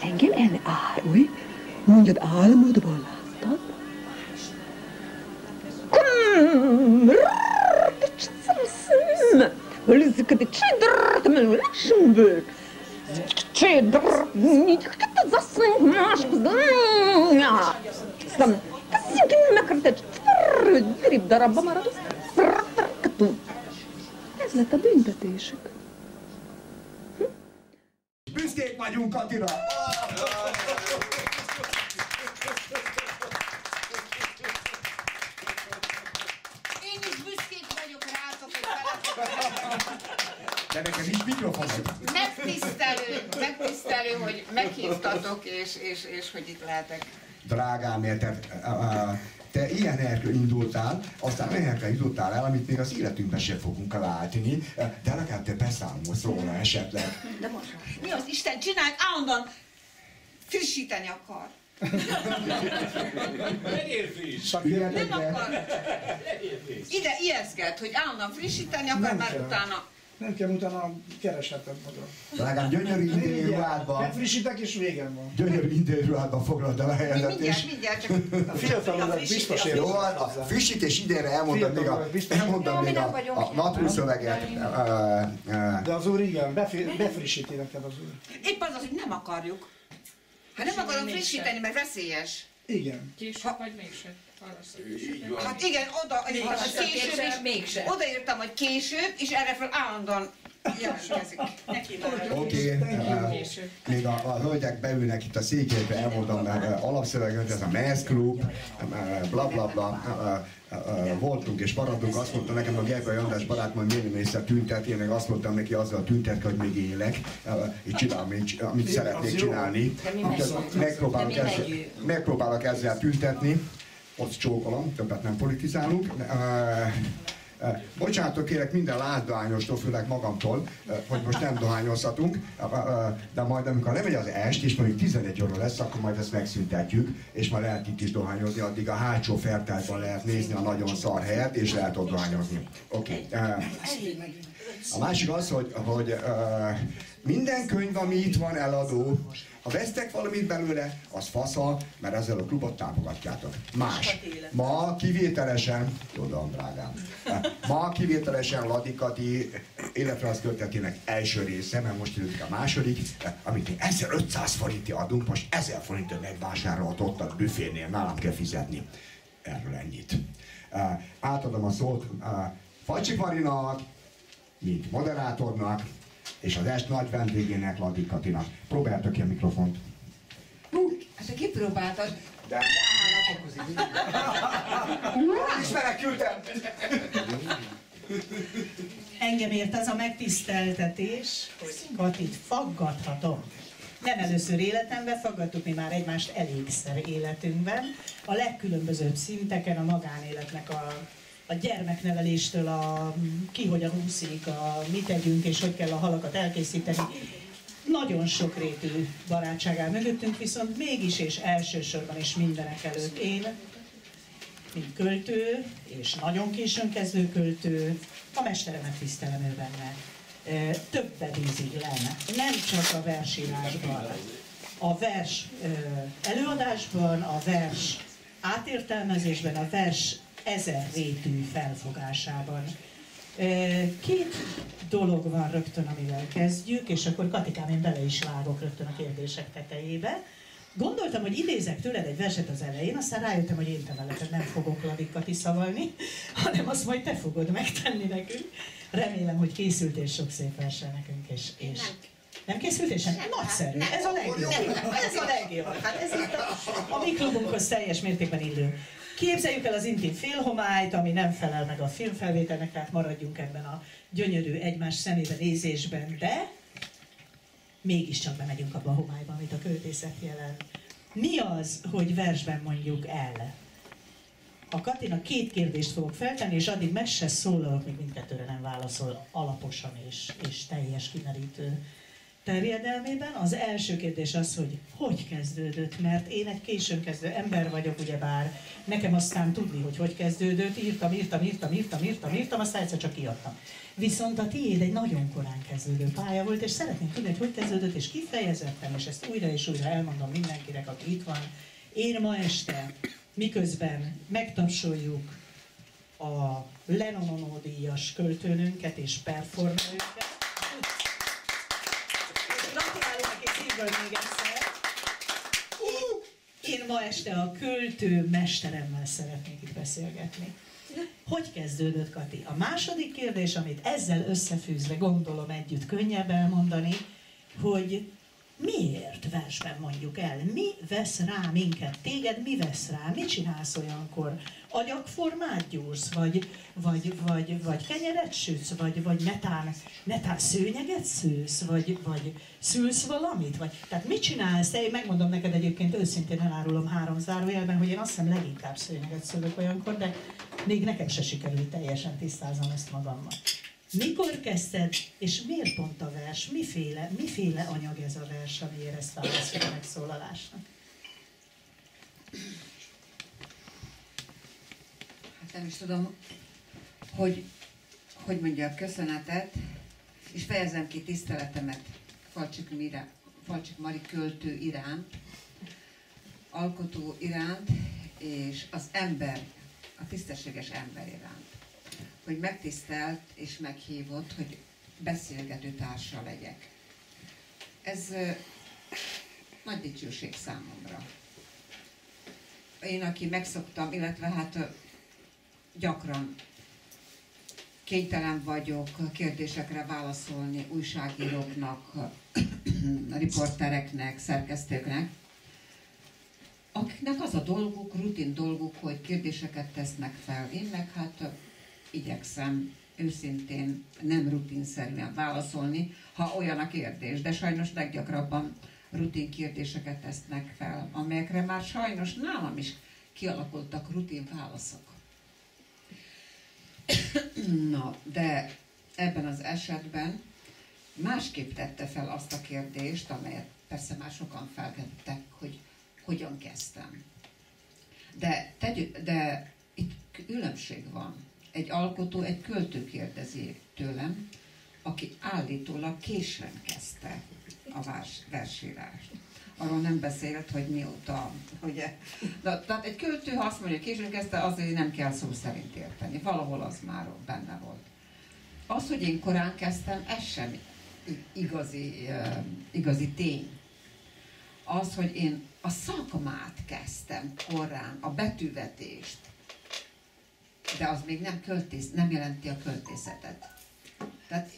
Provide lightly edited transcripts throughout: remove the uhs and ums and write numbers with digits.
Engem elárulj, mondjad, álmodban láttad? Ez lett a büntetésük. Büszkék vagyunk Katira! Én is büszkék vagyok rátok, hogy veletek. De nekem is mikrofon. Megtisztelő, hogy meghívtatok, és hogy itt lehetek. Drágám, érted? Te ilyenekről indultál, aztán olyanekre jutottál el, amit még az életünkben sem fogunk látni, de legalább te beszámolsz róla esetleg. De most mi az Isten csinált? Állandóan frissíteni akar. Nem akar. Ide ijeszget, hogy állandóan frissíteni akar, mert utána... Nem kell utána kereseted magad. Drágám, gyönyörű interjúádban... Megfrissítek és végem van. Gyönyörű interjúádban foglald el a helyedet, és... Mindjárt, csak... A fiatalodat biztos ér. Jó, a frissítés idejére elmondom még a natrúszöveget. De az úr igen, befrissíti neked az úr. Épp az, hogy nem akarjuk. Ha nem akarom frissíteni, mert veszélyes. Igen. Később vagy mégsem. Hát igen, odaírtam, hogy később, és erre fel állandóan jelentkezik. Oké, még a hölgyek beülnek itt a székjébe, elmondom, alapszöveget, ez a Men's Club, bla bla bla, voltunk és maradtunk, azt mondta nekem a Gergely András barát, majd miért mész a tüntet, én meg azt mondtam neki azzal tüntetni, hogy még élek, így csinálom, amit szeretnék csinálni. Megpróbálok ezzel tüntetni. Ott csókolom, többet nem politizálunk. Bocsánatot kérek minden látványostól, főleg magamtól, hogy most nem dohányozhatunk, de majd amikor lemegy az est, és mondjuk 11 óra lesz, akkor majd ezt megszüntetjük, és majd lehet itt is dohányozni, addig a hátsó fertázban lehet nézni a nagyon szar helyet, és lehet ott dohányozni. Oké. A másik az, hogy minden könyv, ami itt van, eladó. Ha vesztek valamit belőle, az fasza, mert ezzel a klubot támogatjátok. Más. Ma kivételesen, tudom, drágám, ma kivételesen Ladikati életrajz kötetének első része, mert most jövünk a második, amit 1500 forintért adunk, most 1000 forintért megvásárolt ott a büfénél, nálam kell fizetni. Erről ennyit. Átadom a szót Facsi Marinak, mint moderátornak, és az est nagy vendégének, Ladi Katinak. Próbáltok ki a mikrofont. Hát te kipróbáltad. De is menekültem! Engem ért az a megtiszteltetés, hogy Katit faggathatom. Nem először életemben, faggattuk mi már egymást elégszer életünkben. A legkülönbözőbb szinteken, a magánéletnek a gyermekneveléstől ki hogyan úszik, mit tegyünk és hogy kell a halakat elkészíteni. Nagyon sokrétű barátság áll mögöttünk, viszont mégis és elsősorban és mindenek előtt én, mint költő, és nagyon későn kezdő költő, a mesteremet tisztelem ő benne. Többet ízig lenne, nem csak a versírásban, a vers előadásban, a vers átértelmezésben, a vers ezerrétű felfogásában. Két dolog van rögtön, amivel kezdjük, és akkor Katikám, én bele is vágok rögtön a kérdések tetejébe. Gondoltam, hogy idézek tőled egy verset az elején, aztán rájöttem, hogy én te veled nem fogok Ladi Kati szavalni, hanem azt majd te fogod megtenni nekünk. Remélem, hogy készültél sok szép versel nekünk, és... Nem készültél sem? Nagyszerű, ez a legjobb. Ez a legjobb. Hát ez itt a mi klubunkhoz teljes mértékben illő. Képzeljük el az intim félhomályt, ami nem felel meg a filmfelvételnek, tehát maradjunk ebben a gyönyörű egymás szemébe nézésben, de mégiscsak bemegyünk abba a homályba, amit a költészet jelent. Mi az, hogy versben mondjuk el? A Katinak 2 kérdést fogok feltenni, és addig meg se szólalok, még mindkettőre nem válaszol alaposan és teljes kimerítő terjedelmében. Az első kérdés az, hogy kezdődött, mert én egy későn kezdő ember vagyok, ugyebár nekem aztán tudni, hogy kezdődött, írtam, aztán egyszer csak kiadtam. Viszont a tiéd egy nagyon korán kezdődő pálya volt, és szeretném tudni, hogy kezdődött, és kifejezetten, és ezt újra és újra elmondom mindenkinek, aki itt van. Én ma este, miközben megtapsoljuk a Lennon-díjas költőnünket és performerünket, még egyszer. Én ma este a költő mesteremmel szeretnék itt beszélgetni. Hogy kezdődött, Kati? A második kérdés, amit ezzel összefűzve gondolom együtt könnyebb elmondani, hogy miért versben mondjuk el? Mi vesz rá minket? Téged mi vesz rá? Mit csinálsz olyankor? Agyagformát gyúrsz? Vagy kenyeret sütsz? Vagy netán szőnyeget szősz? Vagy szülsz valamit? Tehát mit csinálsz? Én megmondom neked egyébként, őszintén elárulom 3 zárójelben, hogy én azt hiszem leginkább szőnyeget szőlök olyankor, de még nekem se sikerült teljesen tisztáznom ezt magammal. Mikor kezdted, és miért pont a vers? Miféle anyag ez a vers, amiért ezt választod a megszólalásnak? Hát nem is tudom, hogy mondjak köszönetet, és fejezem ki tiszteletemet Falcsik Mari költő iránt, alkotó iránt, és az ember, a tisztességes ember iránt. Hogy megtisztelt és meghívott, hogy beszélgető társa legyek. Ez nagy dicsőség számomra. Én, aki megszoktam, illetve hát gyakran kénytelen vagyok kérdésekre válaszolni újságíróknak, riportereknek, szerkesztőknek, akiknek az a dolguk, rutin dolguk, hogy kérdéseket tesznek fel. Én meg hát igyekszem őszintén, nem rutinszerűen válaszolni, ha olyan a kérdés, de sajnos leggyakrabban rutin kérdéseket tesznek fel, amelyekre már sajnos nálam is kialakultak rutin válaszok. Na, de ebben az esetben másképp tette fel azt a kérdést, amelyet persze már sokan feltettek, hogy hogyan kezdtem. De itt különbség van. Egy alkotó, egy költő kérdezi tőlem, aki állítólag későn kezdte a versírást. Arról nem beszélt, hogy mióta, ugye. Tehát egy költő, ha azt mondja, hogy későn kezdte, azért nem kell szó szerint érteni. Valahol az már benne volt. Az, hogy én korán kezdtem, ez sem igazi tény. Az, hogy én a szakmát kezdtem korán, a betűvetést, de az még nem jelenti a költészetet. Tehát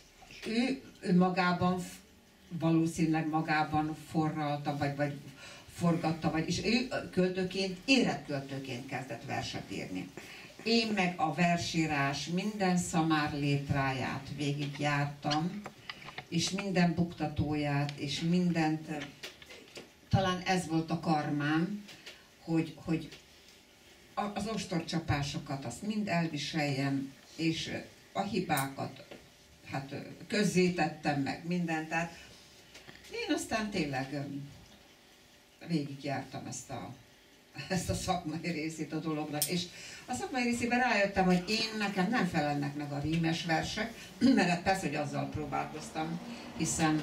ő magában, valószínűleg magában forralta, vagy forgatta, és ő költőként, életköltőként kezdett verset írni. Én meg a versírás minden szamár létráját végigjártam, és minden buktatóját, és mindent, talán ez volt a karmám, hogy az ostorcsapásokat azt mind elviseljem, és a hibákat hát közzétettem meg mindent, tehát én aztán tényleg végigjártam ezt a szakmai részét a dolognak, és a szakmai részében rájöttem, hogy nekem nem felelnek meg a rímes versek, mert persze, hogy azzal próbálkoztam, hiszen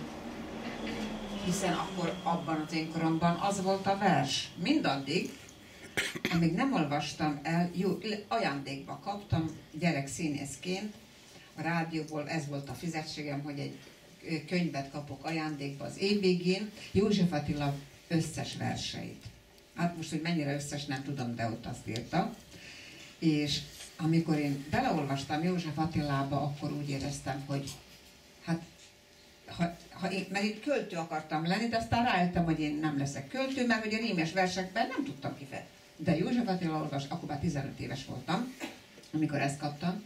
akkor abban az én koromban az volt a vers. Mindaddig, amíg nem olvastam el, ajándékba kaptam gyerekszínészként, a rádióból ez volt a fizetségem, hogy egy könyvet kapok ajándékba az év végén, József Attila összes verseit. Hát most, hogy mennyire összes, nem tudom, de ott azt írta. És amikor én beleolvastam József Attilába, akkor úgy éreztem, hogy hát, mert én költő akartam lenni, de aztán rájöttem, hogy én nem leszek költő, mert hogy a rímes versekben nem tudtam kifejezni. De József Attila akkor már 15 éves voltam, amikor ezt kaptam,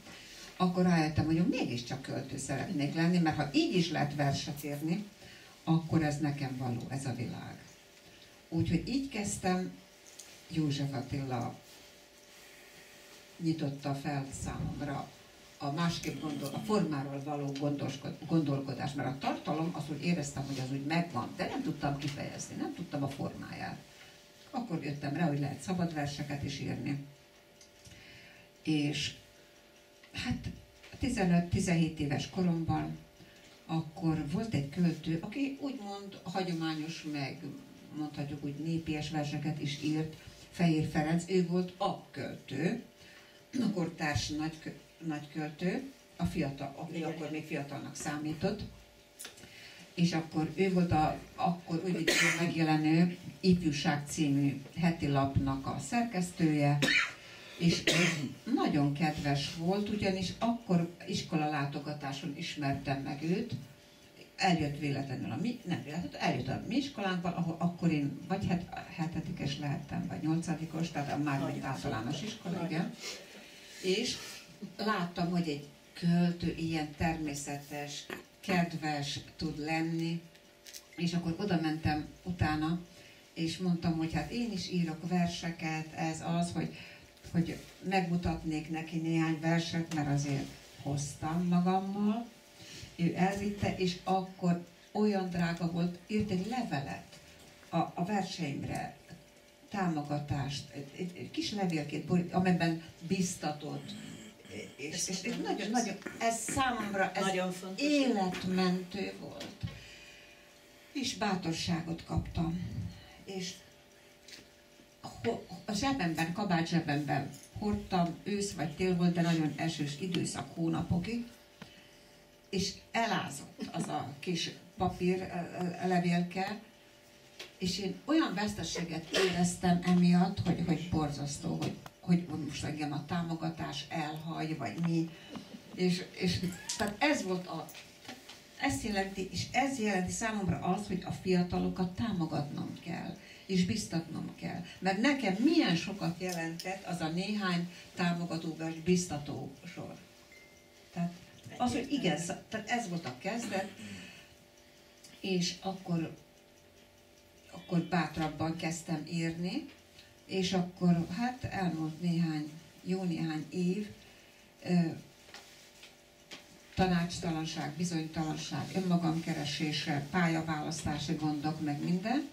akkor rájöttem, hogy mégiscsak költő szeretnék lenni, mert ha így is lehet verset írni, akkor ez nekem való, ez a világ. Úgyhogy így kezdtem József Attila nyitotta fel számomra a formáról való gondolkodás, mert a tartalom, azt úgy éreztem, hogy az úgy megvan, de nem tudtam kifejezni, nem tudtam a formáját. Akkor jöttem rá, hogy lehet szabad verseket is írni. És hát 15-17 éves koromban akkor volt egy költő, aki úgymond hagyományos, meg mondhatjuk úgy népies verseket is írt, Fehér Ferenc, ő volt a költő, a kortárs nagyköltő, aki akkor még fiatalnak számított, és akkor ő volt akkor újvidéken megjelenő Ifjúság című heti lapnak a szerkesztője, és nagyon kedves volt, ugyanis akkor iskolalátogatáson ismertem meg őt, eljött véletlenül eljött a mi iskolánkban, ahol akkor én vagy hetedikes lehettem, vagy 8-os, tehát már mint általános iskola, igen. És láttam, hogy egy költő ilyen természetes, kedves tud lenni, és akkor oda mentem utána, és mondtam, hogy hát én is írok verseket, ez az, hogy megmutatnék neki néhány verset, mert azért hoztam magammal. Ő elvitte, és akkor olyan drága volt, írt egy levelet a verseimre, támogatást, egy kis levélkét, amelyben biztatott. És nagyon, ez számomra életmentő volt. És bátorságot kaptam. És a zsebemben, kabát zsebemben hordtam, ősz vagy tél volt, de nagyon esős időszak, hónapokig, és elázott az a kis papír levélke, és én olyan veszteséget éreztem emiatt, hogy borzasztó, hogy most engem a támogatás elhagy, vagy mi. És tehát ez volt ez jelenti számomra az, hogy a fiatalokat támogatnom kell, és biztatnom kell. Mert nekem milyen sokat jelentett az a néhány támogató vagy biztató sor. Tehát az, hogy igen, tehát ez volt a kezdet, és akkor bátrabban kezdtem írni, és akkor hát elmúlt jó néhány év, tanácstalanság, bizonytalanság, önmagamkeresése, pályaválasztási gondok, meg minden.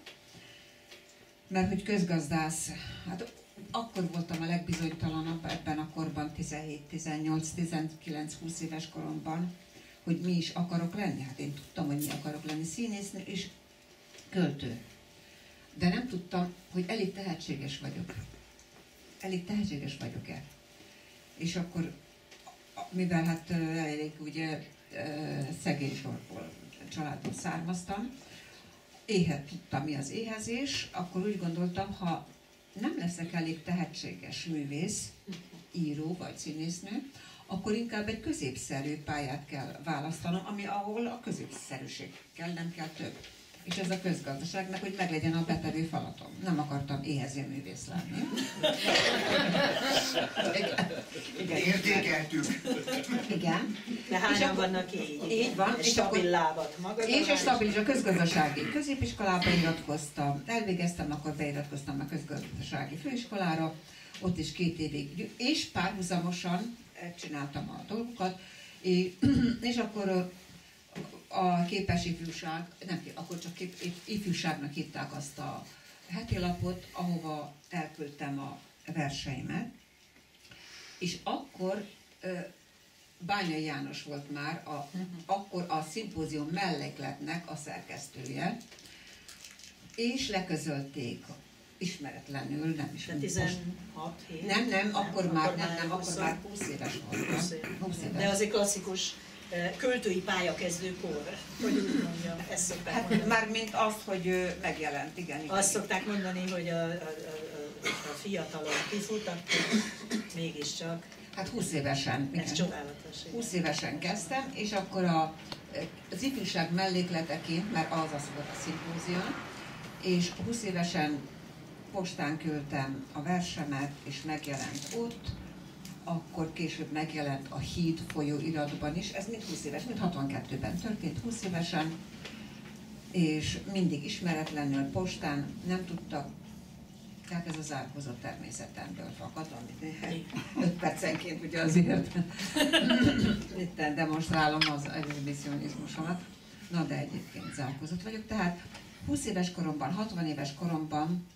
Mert hogy közgazdász, hát akkor voltam a legbizonytalanabb ebben a korban, 17, 18, 19, 20 éves koromban, hogy mi is akarok lenni. Hát én tudtam, hogy mi akarok lenni, színésznő és költő. De nem tudtam, hogy elég tehetséges vagyok. Elég tehetséges vagyok-e. És akkor, mivel hát elég ugye szegény családból származtam, tudtam, mi az éhezés, akkor úgy gondoltam, ha nem leszek elég tehetséges művész, író vagy színésznő, akkor inkább egy középszerű pályát kell választanom, ahol a középszerűség kell, nem kell több. És ez a közgazdaságnak, hogy meglegyen a betevő falatom. Nem akartam éhező művész lenni. Igen. Értékeltük. Igen. De hányan vannak így? Így van. És stabil lábat maga. És a stabil, a közgazdasági középiskolába iratkoztam. Elvégeztem, akkor beiratkoztam a közgazdasági főiskolára. Ott is 2 évig, és párhuzamosan csináltam a dolgokat. És akkor a képes ifjúság, akkor csak ifjúságnak hívták azt a heti lapot, ahova elküldtem a verseimet. És akkor Bányai János volt már akkor a szimpózium mellékletnek a szerkesztője, és leközölték ismeretlenül, nem is. 16 év? Nem, akkor már 20 éves voltam. De az egy klasszikus költői pályakezdőkor, hogy úgy mondjam, ezt szokták hát mondani. mármint azt, hogy megjelent, igen. Azt szokták mondani, hogy a fiatalok kifutnak, mégiscsak. Hát 20 évesen. Ez igen. csodálatos. 20 évesen kezdtem, és akkor az ifjúság mellékleteként, mert az volt a szimpózium, és 20 évesen postán küldtem a versemet, és megjelent ott, akkor később megjelent a Híd folyóiratban is, ez mind 20 éves, mind 62-ben történt 20 évesen, és mindig ismeretlenül postán nem tudtak Tehát ez az árkozott természetemből fakad, amit 5 percenként ugye azért itt demonstrálom az exhibicionizmusomat. Na de egyébként zárkozott vagyok. Tehát 20 éves koromban, 60 éves koromban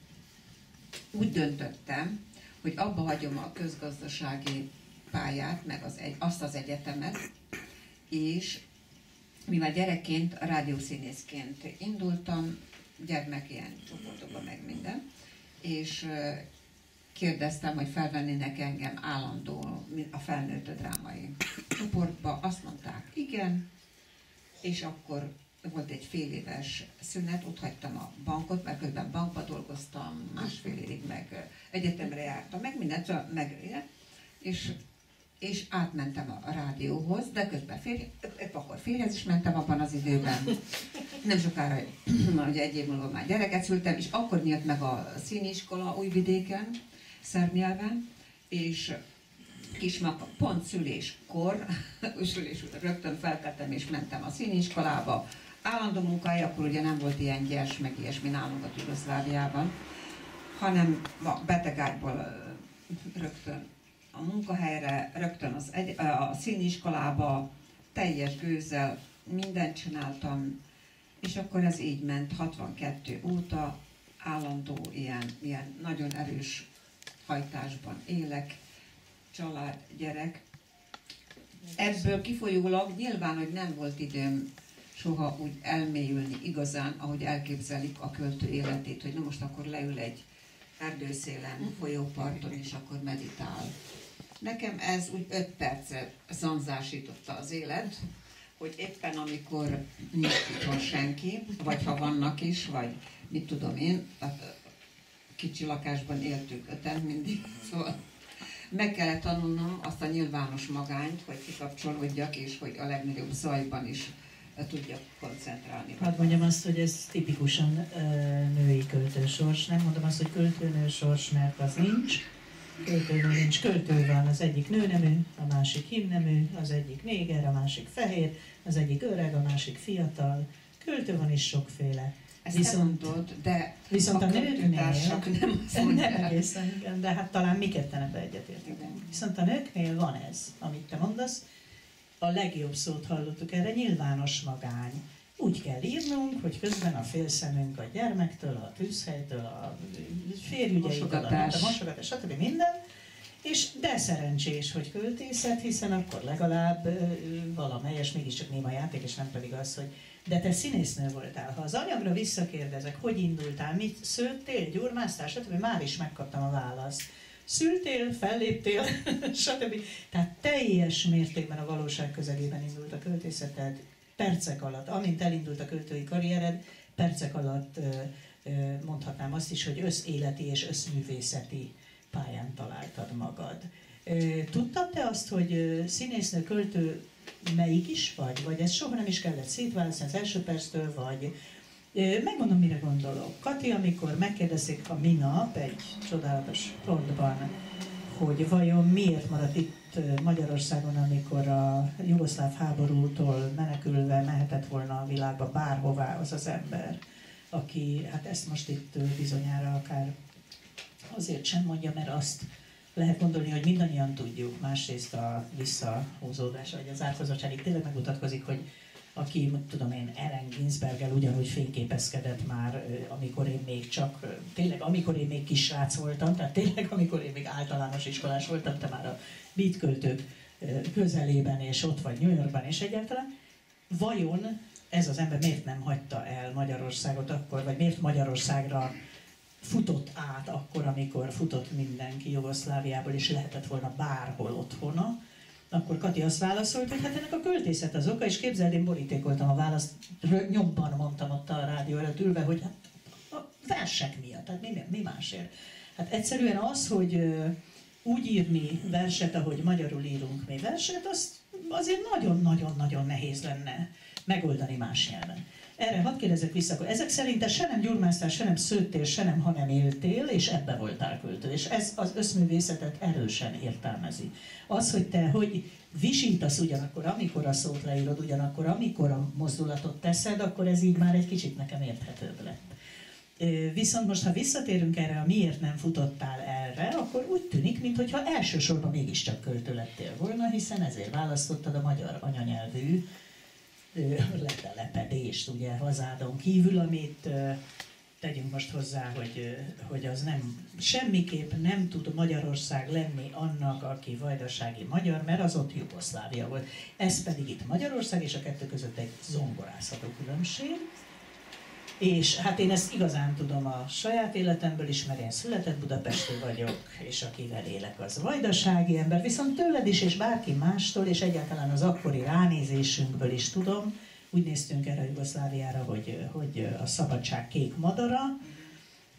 úgy döntöttem, hogy abba hagyom a közgazdasági pályát, meg azt az egyetemet, és mivel gyerekként, rádiószínészként indultam, gyermek ilyen csoportokban, meg minden, és kérdeztem, hogy felvennének engem állandó a felnőtt drámai csoportba, azt mondták, igen, és akkor volt egy fél éves szünet, ott hagytam a bankot, mert közben bankba dolgoztam, másfél évig meg egyetemre jártam, meg mindent, és átmentem a rádióhoz, de közben akkor férjhez is mentem abban az időben. Nem sokára, ugye egy év múlva már gyereket szültem, és akkor nyílt meg a színiskola Újvidéken, szerb nyelven, és pont szüléskor, rögtön felkeltem és mentem a színiskolába. Állandó munkája, akkor ugye nem volt ilyen gyers, meg ilyesmi nálunk a Jugoszláviában, hanem a betegágyból rögtön a munkahelyre, rögtön a színiskolába, teljes gőzzel mindent csináltam, és akkor ez így ment 62 óta, állandó ilyen nagyon erős hajtásban élek, család, gyerek. Ebből kifolyólag nyilván, hogy nem volt időm soha úgy elmélyülni igazán, ahogy elképzelik a költő életét, hogy na most akkor leül egy erdőszélen, folyóparton, és akkor meditál. Nekem ez úgy 5 percet zanzásította az élet, hogy éppen amikor nincs itthon senki, vagy ha vannak is, vagy mit tudom én, kicsi lakásban éltük 5-en mindig, szóval meg kellett tanulnom azt a nyilvános magányt, hogy kikapcsolódjak, és hogy a legnagyobb zajban is tudjak koncentrálni. Hadd mondjam azt, hogy ez tipikusan női költősors. Nem mondom azt, hogy költőnő sors, mert az nincs. Költőnő nincs. Költő van, az egyik nőnemű, a másik hímnemű, az egyik néger, a másik fehér, az egyik öreg, a másik fiatal. Költő van is sokféle. Ezt viszont, de viszont a nőknél nem egészen, igen, de hát talán mi ketten ebbe egyetértünk. Viszont a nőknél van ez, amit te mondasz. A legjobb szót hallottuk erre, nyilvános magány. Úgy kell írnunk, hogy közben a félszemünk a gyermektől, a tűzhelytől, a férjügyeitől, a mosogatás, stb. Minden. És de szerencsés, hogy költészet, hiszen akkor legalább valamelyes mégiscsak néma játék, és nem pedig az, hogy de te színésznő voltál. Ha az anyagra visszakérdezek, hogy indultál, mit szőttél, gyurmáztál, stb. Már is megkaptam a választ. Szültél, felléptél, stb. Tehát teljes mértékben a valóság közegében indult a költészeted, percek alatt, amint elindult a költői karriered, percek alatt mondhatnám azt is, hogy összéleti és összművészeti pályán találtad magad. Tudtad te azt, hogy színésznő, költő melyik is vagy? Vagy ezt soha nem is kellett szétválasztani az első perctől, vagy megmondom, mire gondolok. Kati, amikor megkérdezték a minap egy csodálatos pontban, hogy vajon miért maradt itt Magyarországon, amikor a jugoszláv háborútól menekülve mehetett volna a világba bárhová az az ember, aki, hát ezt most itt bizonyára akár azért sem mondja, mert azt lehet gondolni, hogy mindannyian tudjuk, másrészt a visszahúzódás, vagy az átkozottságig tényleg megmutatkozik, hogy aki, tudom én, Ellen Ginsberggel ugyanúgy fényképezkedett már, amikor én még csak, tényleg amikor én még kisrác voltam, tehát tényleg amikor én még általános iskolás voltam, te már a beatköltők közelében, és ott vagy New Yorkban, és egyáltalán. Vajon ez az ember miért nem hagyta el Magyarországot akkor, vagy miért Magyarországra futott át akkor, amikor futott mindenki Jugoszláviából, és lehetett volna bárhol otthona, akkor Kati azt válaszolt, hogy hát ennek a költészet az oka, és képzeld, én borítékoltam a választ, nyomban mondtam ott a rádió előtt ülve, hogy hát a versek miatt, tehát mi másért. Hát egyszerűen az, hogy úgy írni verset, ahogy magyarul írunk mi verset, az azért nagyon-nagyon-nagyon nehéz lenne megoldani más nyelven. Erre hadd kérdezek vissza, akkor ezek szerint te se nem gyurmáztál, se nem szőttél, se nem, hanem éltél, és ebbe voltál költő. És ez az összművészetet erősen értelmezi. Az, hogy te hogy visítasz ugyanakkor, amikor a szót leírod, ugyanakkor, amikor a mozdulatot teszed, akkor ez így már egy kicsit nekem érthetőbb lett. Viszont most, ha visszatérünk erre, a miért nem futottál erre, akkor úgy tűnik, mintha elsősorban mégiscsak költő lettél volna, hiszen ezért választottad a magyar anyanyelvű letelepedést, ugye, hazádon kívül, amit tegyünk most hozzá, hogy az nem, semmiképp nem tud Magyarország lenni annak, aki vajdasági magyar, mert az ott Jugoszlávia volt. Ez pedig itt Magyarország, és a kettő között egy zongorázható különbség. És hát én ezt igazán tudom a saját életemből is, mert én született budapesti vagyok, és akivel élek, az vajdasági ember, viszont tőled is, és bárki mástól, és egyáltalán az akkori ránézésünkből is tudom, úgy néztünk erre a Jugoszláviára, hogy a szabadság kék madara,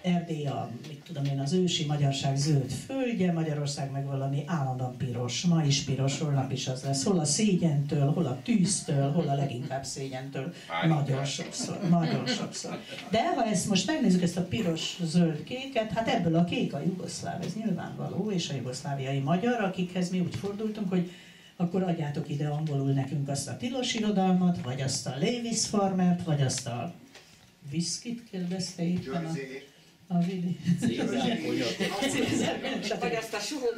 Erdély mit tudom én, az ősi magyarság zöld földje, Magyarország meg valami állandóan piros, ma is piros, holnap is az lesz, hol a szégyentől, hol a tűztől, hol a leginkább szégyentől, nagyon sokszor. De ha ezt most megnézzük, ezt a piros, zöld, kéket, hát ebből a kék a jugoszláv, ez nyilvánvaló, és a jugoszláviai magyar, akikhez mi úgy fordultunk, hogy akkor adjátok ide angolul nekünk azt a tilos irodalmat, vagy azt a Lewis Farmert, vagy azt a viszkit kérdezte itt a Vili. Vagy azt a suhogó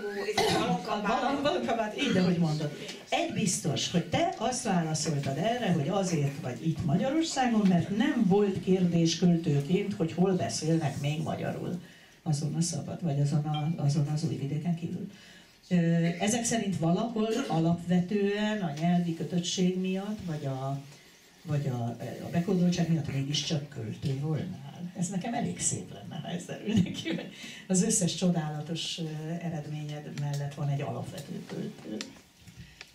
valankabát, így, de hogy mondod. Egy biztos, hogy te azt válaszoltad erre, hogy azért vagy itt Magyarországon, mert nem volt kérdés költőként, hogy hol beszélnek még magyarul. Azon a szabad, vagy azon az Újvidéken kívül. Ezek szerint valahol alapvetően a nyelvi kötöttség miatt, vagy a bekódoltság miatt mégiscsak költő volnál. Ez nekem elég szép lenne, ha ez derül neki, hogy az összes csodálatos eredményed mellett van egy alapvető költő.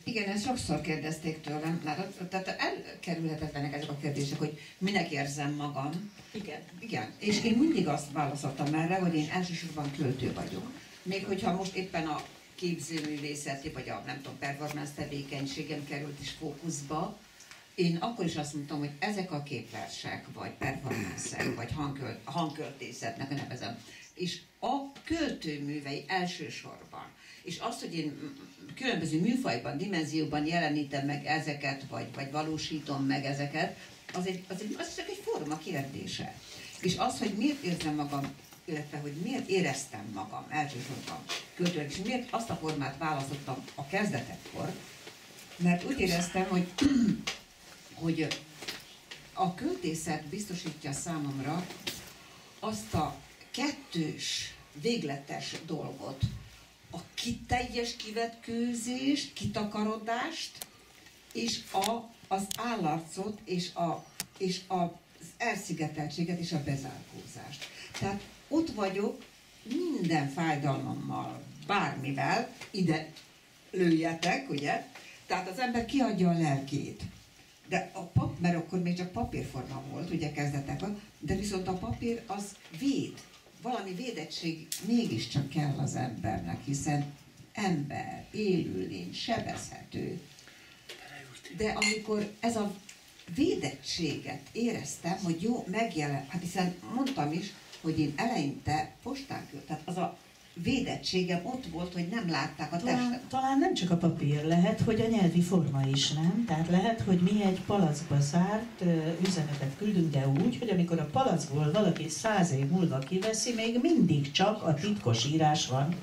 Igen, ezt sokszor kérdezték tőlem, látod? Tehát elkerülhetetlenek ezek a kérdések, hogy minek érzem magam. Igen. És én mindig azt válaszoltam erre, hogy én elsősorban költő vagyok. Még hogyha most éppen a képzőművészeti, vagy a nem tudom, performance tevékenységem került is fókuszba, én akkor is azt mondtam, hogy ezek a képversek, vagy performance-ek, vagy hangköltészetnek nevezem, és a költőművei elsősorban. És az, hogy én különböző műfajban, dimenzióban jelenítem meg ezeket, vagy valósítom meg ezeket, az csak egy forma kérdése. És az, hogy miért érzem magam, illetve hogy miért éreztem magam elsősorban költőnek, és miért azt a formát választottam a kezdetekkor, mert úgy éreztem, hogy a költészet biztosítja számomra azt a kettős, végletes dolgot, a teljes kivetkőzést, kitakarodást, és az állarcot, és az elszigeteltséget, és a bezárkózást. Tehát ott vagyok minden fájdalmammal, bármivel, ide lőjetek, ugye? Tehát az ember kiadja a lelkét. De mert akkor még csak papírforma volt, ugye kezdetekben, de viszont a papír az véd. Valami védettség mégiscsak kell az embernek, hiszen ember, élőlény, sebezhető. De amikor ez a védettséget éreztem, hogy jó, megjelen, hát hiszen mondtam is, hogy én eleinte postán küldtem, tehát az a védettségem ott volt, hogy nem látták a testem. Talán nem csak a papír, lehet, hogy a nyelvi forma is, nem? Tehát lehet, hogy mi egy palackba zárt üzenetet küldünk, de úgy, hogy amikor a palackból valaki 100 év múlva kiveszi, még mindig csak a titkos írás van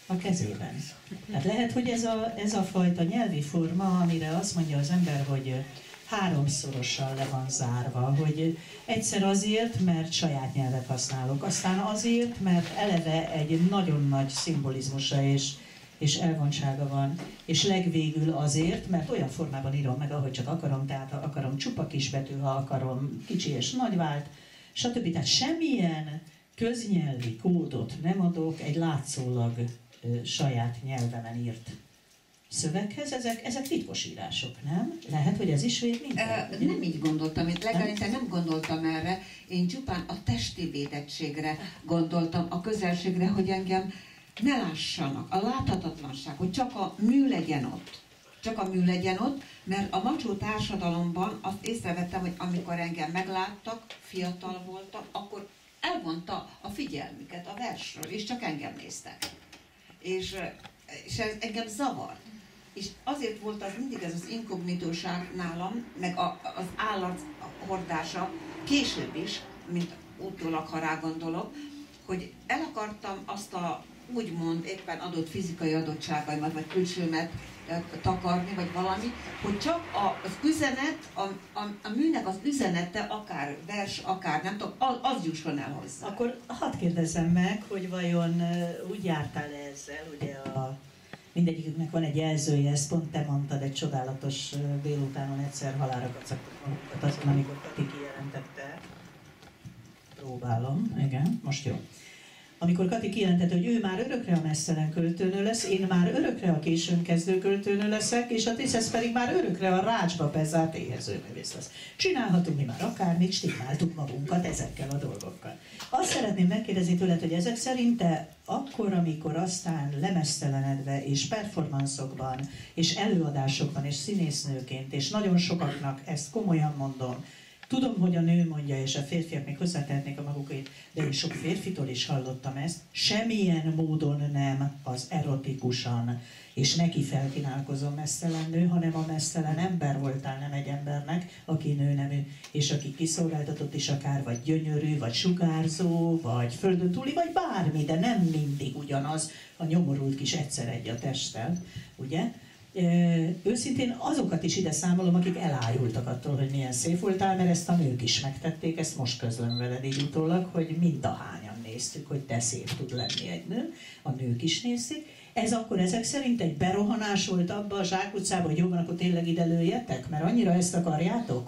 a kezében. Tehát lehet, hogy ez a fajta nyelvi forma, amire azt mondja az ember, hogy háromszorosan le van zárva, hogy egyszer azért, mert saját nyelvet használok, aztán azért, mert eleve egy nagyon nagy szimbolizmusa és elvontsága van, és legvégül azért, mert olyan formában írom meg, ahogy csak akarom, tehát ha akarom csupa kisbetű, ha akarom kicsi és nagy vált, stb. Tehát semmilyen köznyelvi kódot nem adok egy látszólag saját nyelvemen írt szöveghez, ezek titkosírások, nem? Lehet, hogy ez is véd minket? Nem így gondoltam, én legalább nem gondoltam erre, én csupán a testi védettségre gondoltam, a közelségre, hogy engem ne lássanak, a láthatatlanság, hogy csak a mű legyen ott. Csak a mű legyen ott, mert a macsó társadalomban azt észrevettem, hogy amikor engem megláttak, fiatal voltam, akkor elvonta a figyelmüket a versről, és csak engem néztek. És ez engem zavart. És azért volt az mindig ez az inkognitóság nálam, meg az állat hordása később is, mint utólag, ha rágondolok, hogy el akartam azt a úgymond éppen adott fizikai adottságaimat, vagy külsőmet takarni, vagy valami, hogy csak az üzenet, a műnek az üzenete, akár vers, akár nem tudom, az jusson el hozzá. Akkor hadd kérdezzem meg, hogy vajon úgy jártál ezzel, ugye mindegyiküknek van egy jelzője, ezt pont te mondtad, egy csodálatos délutánon egyszer halálra kacagtak magukat azon, amikor Kati kijelentette. Próbálom, igen, most jó. Amikor Kati kijelentette, hogy ő már örökre a meztelen költőnő lesz, én már örökre a későn kezdő költőnő leszek, és a Tiszesz pedig már örökre a rácsba bezárt éhezőművész lesz. Csinálhatunk mi már akármit, stimmáltuk magunkat ezekkel a dolgokkal. Azt szeretném megkérdezni tőled, hogy ezek szerint te akkor, amikor aztán lemeztelenedve és performanszokban, és előadásokban, és színésznőként, és nagyon sokaknak ezt komolyan mondom, tudom, hogy a nő mondja, és a férfiak még hozzátehetnék a magukét, de én sok férfitől is hallottam ezt, semmilyen módon nem az erotikusan, és neki felkínálkozom meztelen nő, hanem a meztelen ember voltál, nem egy embernek, aki nőnemű, és aki kiszolgáltatott is akár, vagy gyönyörű, vagy sugárzó, vagy földön túli, vagy bármi, de nem mindig ugyanaz, a nyomorult kis egyszer egy a testtel, ugye? Őszintén azokat is ide számolom, akik elájultak attól, hogy milyen szép voltál, mert ezt a nők is megtették, ezt most közlöm veled így utólag, hogy mindahányan néztük, hogy de szép tud lenni egy nő, a nők is nézték. Ez akkor ezek szerint egy berohanás volt abba a zsákutcába, hogy jó van, akkor tényleg ide lőjetek, mert annyira ezt akarjátok,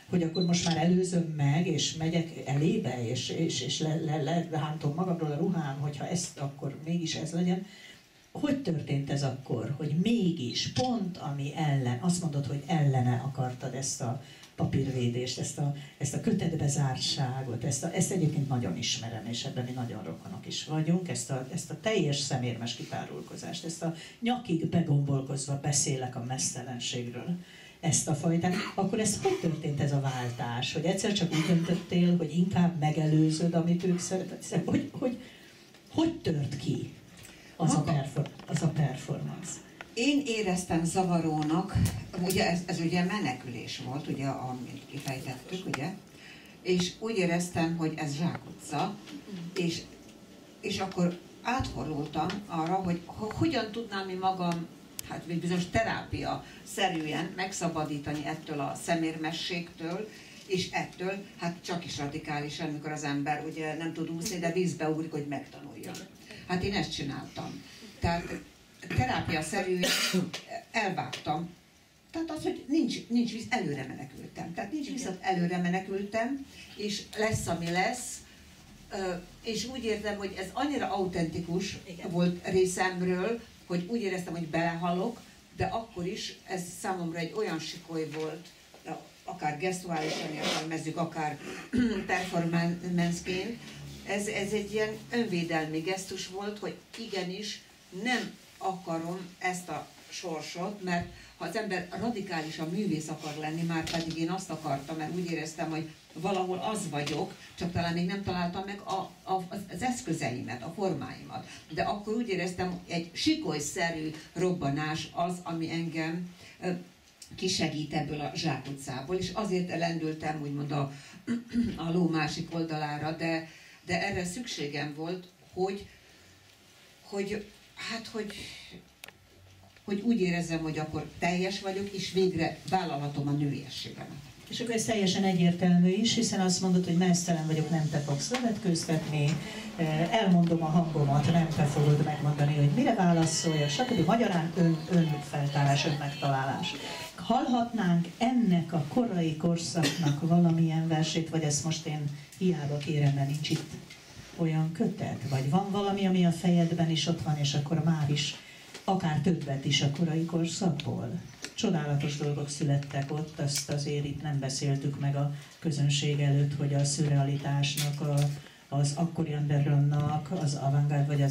hogy akkor most már előzöm meg, és megyek elébe, és lehántom magamról a ruhám, hogyha ezt akkor mégis ez legyen. Hogy történt ez akkor, hogy mégis pont ami ellen, azt mondod, hogy ellene akartad ezt a papírvédést, ezt a kötetbezártságot, ezt egyébként nagyon ismerem, és ebben mi nagyon rokonok is vagyunk, ezt a teljes szemérmes kitárulkozást, ezt a nyakig begombolkozva beszélek a meztelenségről, ezt a fajtát, akkor ez hogy történt ez a váltás, hogy egyszer csak úgy döntöttél, hogy inkább megelőzöd, amit ők szeretnek, hogy tört ki az a performance? Én éreztem zavarónak, ugye ez ugye menekülés volt, ugye, amit kifejtettük, ugye, és úgy éreztem, hogy ez zsákutca, és akkor átfordultam arra, hogy hogyan tudnám mi magam, hát bizonyos terápia szerűen megszabadítani ettől a szemérmességtől, és ettől, hát csak is radikálisan, amikor az ember ugye nem tud úszni, de vízbe ugrik, hogy megtanuljon. Hát én ezt csináltam. Tehát terápiaszerűen elvágtam. Tehát az, hogy nincs víz, előre menekültem. Tehát nincs víz, előre menekültem, és lesz, ami lesz. És úgy értem, hogy ez annyira autentikus volt részemről, hogy úgy éreztem, hogy belehalok, de akkor is ez számomra egy olyan sikoly volt, akár gesztuálisan értelmezzük, akár performance-ként. Ez egy ilyen önvédelmi gesztus volt, hogy igenis nem akarom ezt a sorsot, mert ha az ember radikálisan művész akar lenni, már pedig én azt akartam, mert úgy éreztem, hogy valahol az vagyok, csak talán még nem találtam meg az eszközeimet, a formáimat. De akkor úgy éreztem, egy sikolyszerű robbanás az, ami engem kisegít ebből a zsákutcából, és azért elendültem úgymond a ló másik oldalára, de erre szükségem volt, hogy úgy érezzem, hogy akkor teljes vagyok, és végre vállalhatom a nőiességemet. És akkor ez teljesen egyértelmű is, hiszen azt mondod, hogy meztelen vagyok, nem te fogsz levetkőztetni, elmondom a hangomat, nem te fogod megmondani, hogy mire válaszoljak, stb. Magyarán önfeltárás, önmegtalálás. Hallhatnánk ennek a korai korszaknak valamilyen versét, vagy ezt most én hiába kérem, mert nincs itt olyan kötet? Vagy van valami, ami a fejedben is ott van, és akkor már is akár többet is a korai korszakból? Csodálatos dolgok születtek ott, azt azért itt nem beszéltük meg a közönség előtt, hogy a szürrealitásnak, az akkori undergroundnak, az avantgárd vagy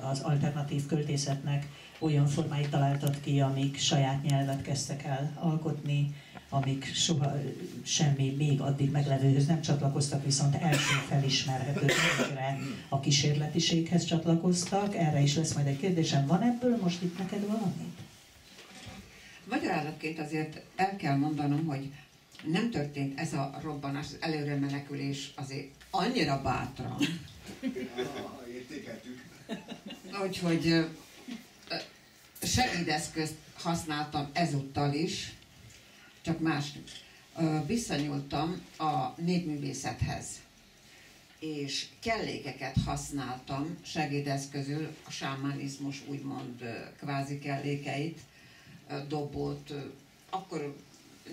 az alternatív költészetnek olyan formáit találtad ki, amik saját nyelvet kezdtek el alkotni, amik soha semmi még addig meglevőhöz nem csatlakoztak, viszont első felismerhetőségre a kísérletiséghez csatlakoztak. Erre is lesz majd egy kérdésem. Van ebből most itt neked valami? Magyarázatként azért el kell mondanom, hogy nem történt ez a robbanás, az előre menekülés azért annyira bátran. Értékeltük. Úgyhogy segédeszközt használtam ezúttal is, csak más. Visszanyúltam a népművészethez, és kellékeket használtam segédeszközül, a sámánizmus úgymond kvázi kellékeit, dobot, akkor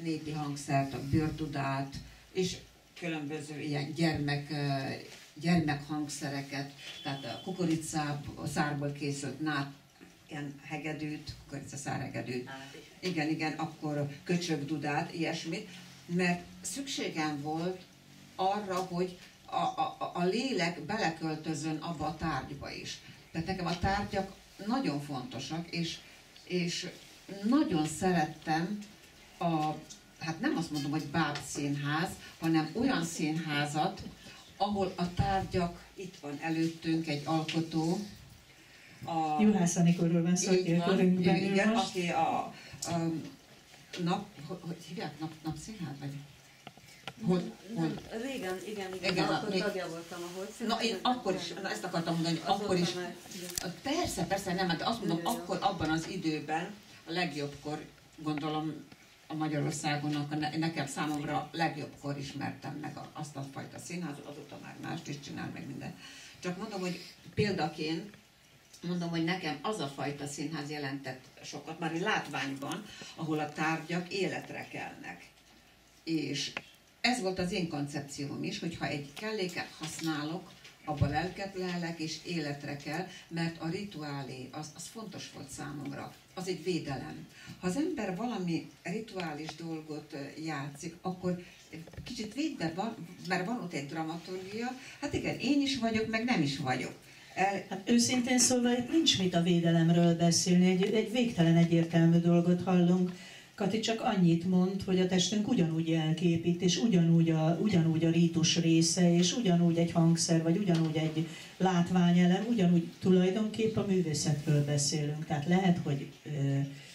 népi hangszert, a bőrdudát, és különböző ilyen gyermekhangszereket, tehát a kukoricaszárból készült ilyen hegedűt, kukoricaszárhegedűt, igen, akkor köcsögdudát, ilyesmit, mert szükségem volt arra, hogy a lélek beleköltözön abba a tárgyba is. Tehát nekem a tárgyak nagyon fontosak, és nagyon szerettem hát nem azt mondom, hogy bábszínház, hanem olyan színházat, ahol a tárgyak, itt van előttünk egy alkotó, Juhász Anikóról van szó, aki a körünkben ül most. Aki hogy hívják? Napszínház? Vagy? Régen, igen, akkor tagja voltam ahol. Na, én akkor is, ezt akartam mondani, hogy akkor is. Persze, nem, de azt mondom, akkor abban az időben, a legjobbkor, gondolom, a Magyarországon, nekem számomra legjobbkor ismertem meg azt a fajta színházat, azóta már mást is csinál, meg minden. Csak mondom, hogy példaként, mondom, hogy nekem az a fajta színház jelentett sokat, már egy látványban, ahol a tárgyak életre kelnek. És ez volt az én koncepcióm is, hogy ha egy kelléket használok, abban lelket lelek és életre kell, mert a rituálé, az fontos volt számomra. Az egy védelem. Ha az ember valami rituális dolgot játszik, akkor kicsit védve van, mert van ott egy dramaturgia, hát igen, én is vagyok, meg nem is vagyok. Hát őszintén szólva itt nincs mit a védelemről beszélni, egy végtelen egyértelmű dolgot hallunk. Kati csak annyit mond, hogy a testünk ugyanúgy elképít, és ugyanúgy a rítus része, és ugyanúgy egy hangszer, vagy ugyanúgy egy látványelem, ugyanúgy tulajdonképp a művészetről beszélünk. Tehát lehet, hogy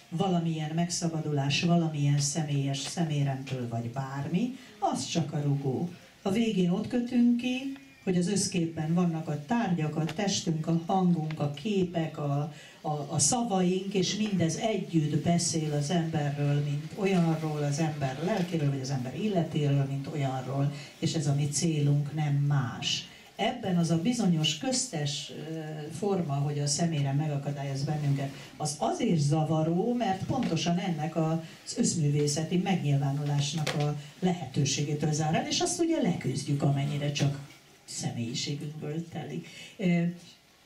valamilyen megszabadulás, valamilyen személyes szeméremtől, vagy bármi, az csak a rugó. A végén ott kötünk ki, hogy az összképben vannak a tárgyak, a testünk, a hangunk, a képek, a szavaink, és mindez együtt beszél az emberről, mint olyanról, az ember lelkéről, vagy az ember életéről, mint olyanról, és ez a mi célunk, nem más. Ebben az a bizonyos köztes forma, hogy a személyre megakadályoz bennünket, az azért zavaró, mert pontosan ennek az összművészeti megnyilvánulásnak a lehetőségétől zár el, és azt ugye leküzdjük, amennyire csak személyiségünkből telik.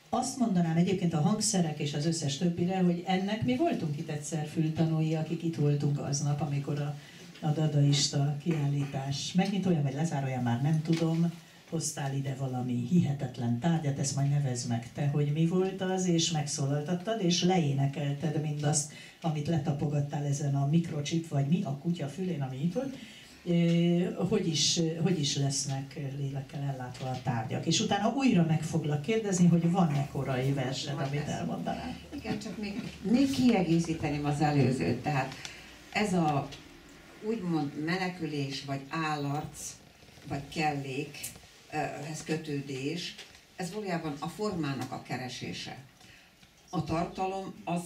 Azt mondanám egyébként a hangszerek és az összes többire, hogy ennek mi voltunk itt egyszer fültanúi, akik itt voltunk aznap, amikor a dadaista kiállítás megint olyan, vagy lezár, olyan már nem tudom, hoztál ide valami hihetetlen tárgyat, ezt majd nevezd meg te, hogy mi volt az, és megszólaltattad, és leénekelted mindazt, amit letapogattál ezen a mikrocsip, vagy mi, a kutya fülén, ami itt volt, hogy is lesznek lélekkel ellátva a tárgyak. És utána újra meg foglak kérdezni, hogy van-e korai versed, amit elmondanál. Igen, csak még kiegészíteném az előzőt. Tehát ez a úgymond menekülés, vagy állarc, vagy kellékhez kötődés, ez valójában a formának a keresése. A tartalom az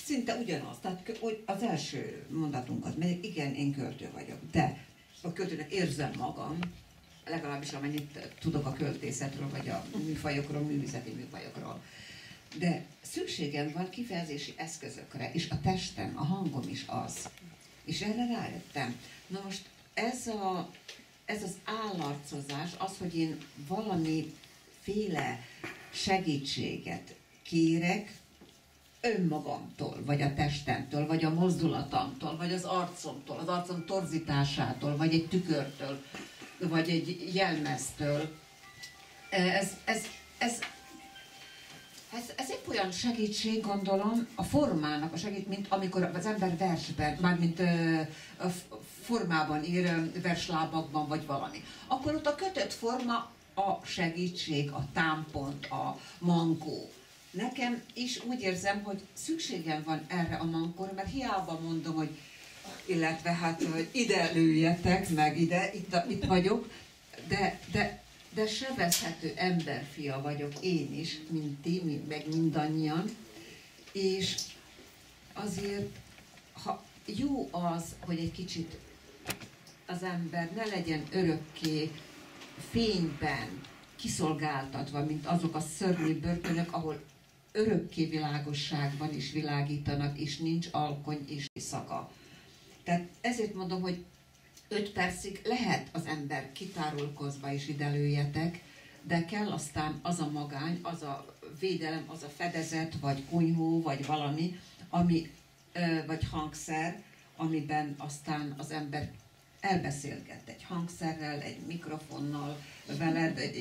szinte ugyanaz. Tehát az első mondatunkat megyek, igen, én költő vagyok, de a költőnek érzem magam, legalábbis amennyit tudok a költészetről, vagy a műfajokról, művészeti műfajokról. De szükségem van kifejezési eszközökre, és a testem, a hangom is az. És erre rájöttem. Na most ez az állarcozás, az, hogy én valamiféle segítséget kérek, önmagamtól, vagy a testemtől, vagy a mozdulatomtól, vagy az arcomtól, az arcom torzításától, vagy egy tükörtől, vagy egy jelmeztől. Ez egy olyan segítség, gondolom, a formának a segít, mint amikor az ember versben, mármint formában ír, verslábakban, vagy valami. Akkor ott a kötött forma a segítség, a támpont, a mankó. Nekem is úgy érzem, hogy szükségem van erre a mankóra, mert hiába mondom, hogy illetve hát, hogy ide lőjetek, meg ide, itt vagyok, de sebezhető emberfia vagyok én is, mint ti, meg mindannyian, és azért, ha jó az, hogy egy kicsit az ember ne legyen örökké fényben kiszolgáltatva, mint azok a szörnyű börtönök, ahol örökké világosságban is világítanak, és nincs alkony és éjszaka. Tehát ezért mondom, hogy 5 percig lehet az ember kitárulkozva is ide lőjetek, de kell aztán az a magány, az a védelem, az a fedezet, vagy kunyhó, vagy valami, vagy hangszer, amiben aztán az ember elbeszélget egy hangszerrel, egy mikrofonnal veled,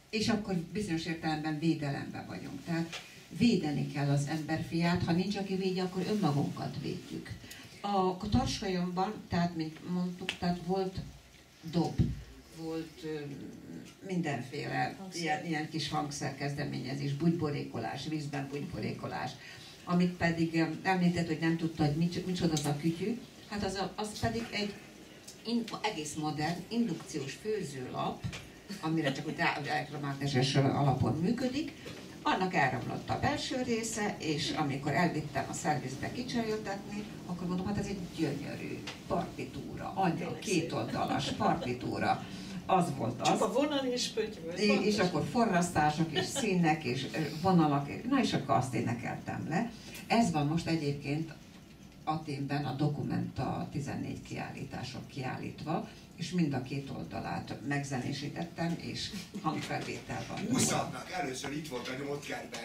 és akkor bizonyos értelemben védelemben vagyunk. Tehát védeni kell az emberfiát, ha nincs, aki védje, akkor önmagunkat védjük. A Tarsolyomban, tehát mint mondtuk, tehát volt dob, volt mindenféle ilyen kis hangszerkezdeményezés, bugyborékolás, vízben bugyborékolás, amit pedig említett, hogy nem tudta, hogy micsoda az a kütyű, hát az pedig egy egész modern indukciós főzőlap, amire csak úgy elektromágneses alapon működik, annak elromlott a belső része, és amikor elvittem a szervizbe kicseréltetni, akkor mondom, hát ez egy gyönyörű partitúra, anya, 2 oldalas partitúra. Az volt az. Csak a vonal és pöttyöl. És akkor forrasztások, és színek, és vonalak, na és akkor azt énekeltem le. Ez van most egyébként Athénben a Documenta 14 kiállítások kiállítva, és mind a 2 oldalát megzenésítettem, és hangfelvétel van. Húszadnak, először itt volt a nyomotkertben.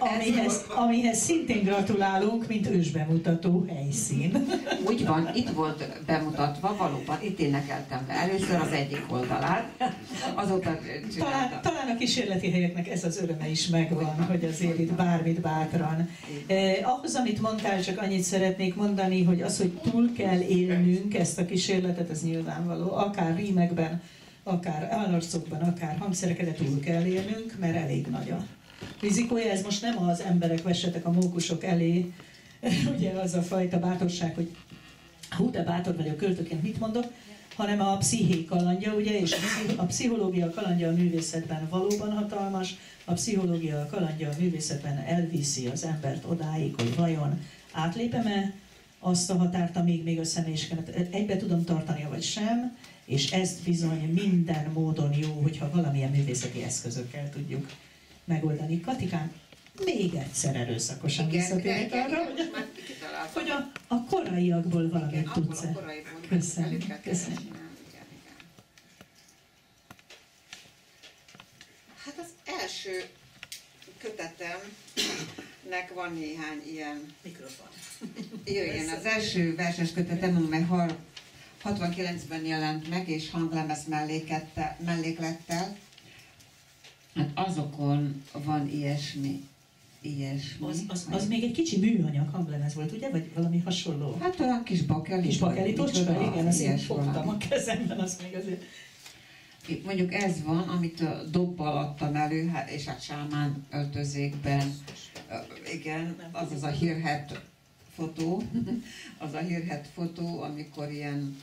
Amihez szintén gratulálunk, mint ősbemutató helyszín. Úgy van, itt volt bemutatva, valóban itt énekeltem le először az egyik oldalát, azóta csináltam. Talán a kísérleti helyeknek ez az öröme is megvan, hogy azért itt bármit bátran. Ahhoz, amit mondtál, csak annyit szeretnék mondani, hogy az, hogy túl kell élnünk ezt a kísérletet, ez nyilvánvaló, akár rímekben, akár állarcokban, akár hangszereket túl kell élnünk, mert elég nagy a rizikója. Ez most nem az emberek vessetek a mókusok elé, ugye az a fajta bátorság, hogy hú, de bátor vagyok, költőként mit mondok, hanem a psziché kalandja, ugye, és a pszichológia kalandja a művészetben valóban hatalmas, a pszichológia kalandja a művészetben elviszi az embert odáig, hogy vajon átlépem-e azt a határt, amíg még a személyiségemet egybe tudom tartani, vagy sem, és ez bizony minden módon jó, hogyha valamilyen művészeti eszközökkel tudjuk megoldani. Katikán, még egyszer erőszakosan visszatérek arra, hogy a koraiakból valamit tudsz-e. Köszönöm. Hát az első kötetemnek van néhány ilyen mikrofon. Jöjjön az első verses kötetem, amely 69-ben jelent meg, és hanglemez melléklettel. Hát azokon van ilyesmi. Az még egy kicsi műanyag hanglemez volt, ugye? Vagy valami hasonló? Hát olyan kis bakeli. Kis bakeli tocska, igen, azt én fogtam valami. a kezemben, azt még azért. Mondjuk ez van, amit a dobbal adtam elő, és hát sámán öltözékben. Igen, az a hírhedt fotó, az a hírhedt fotó, amikor ilyen,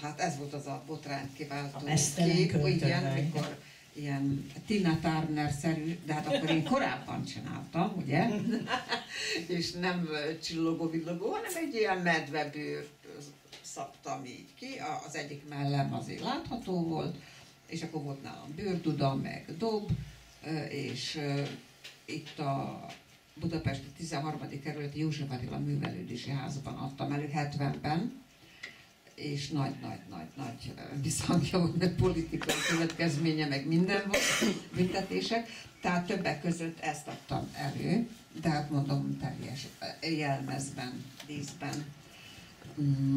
hát ez volt az a botrányt kiváltó kép, igen, amikor ilyen Tina Turner-szerű, de hát akkor én korábban csináltam, ugye? És nem csillogó-villogó, hanem egy ilyen medvebőrt szabtam így ki, az egyik mellem azért látható volt, és akkor volt nálam bőrduda, meg dob, és itt a budapesti 13. kerületi József Attila művelődési házban adtam elő 70-ben, és nagy visszhangja volt, meg politikai következménye, meg minden volt, büntetések. Tehát többek között ezt adtam elő, de hát mondom, teljes jelmezben, díszben.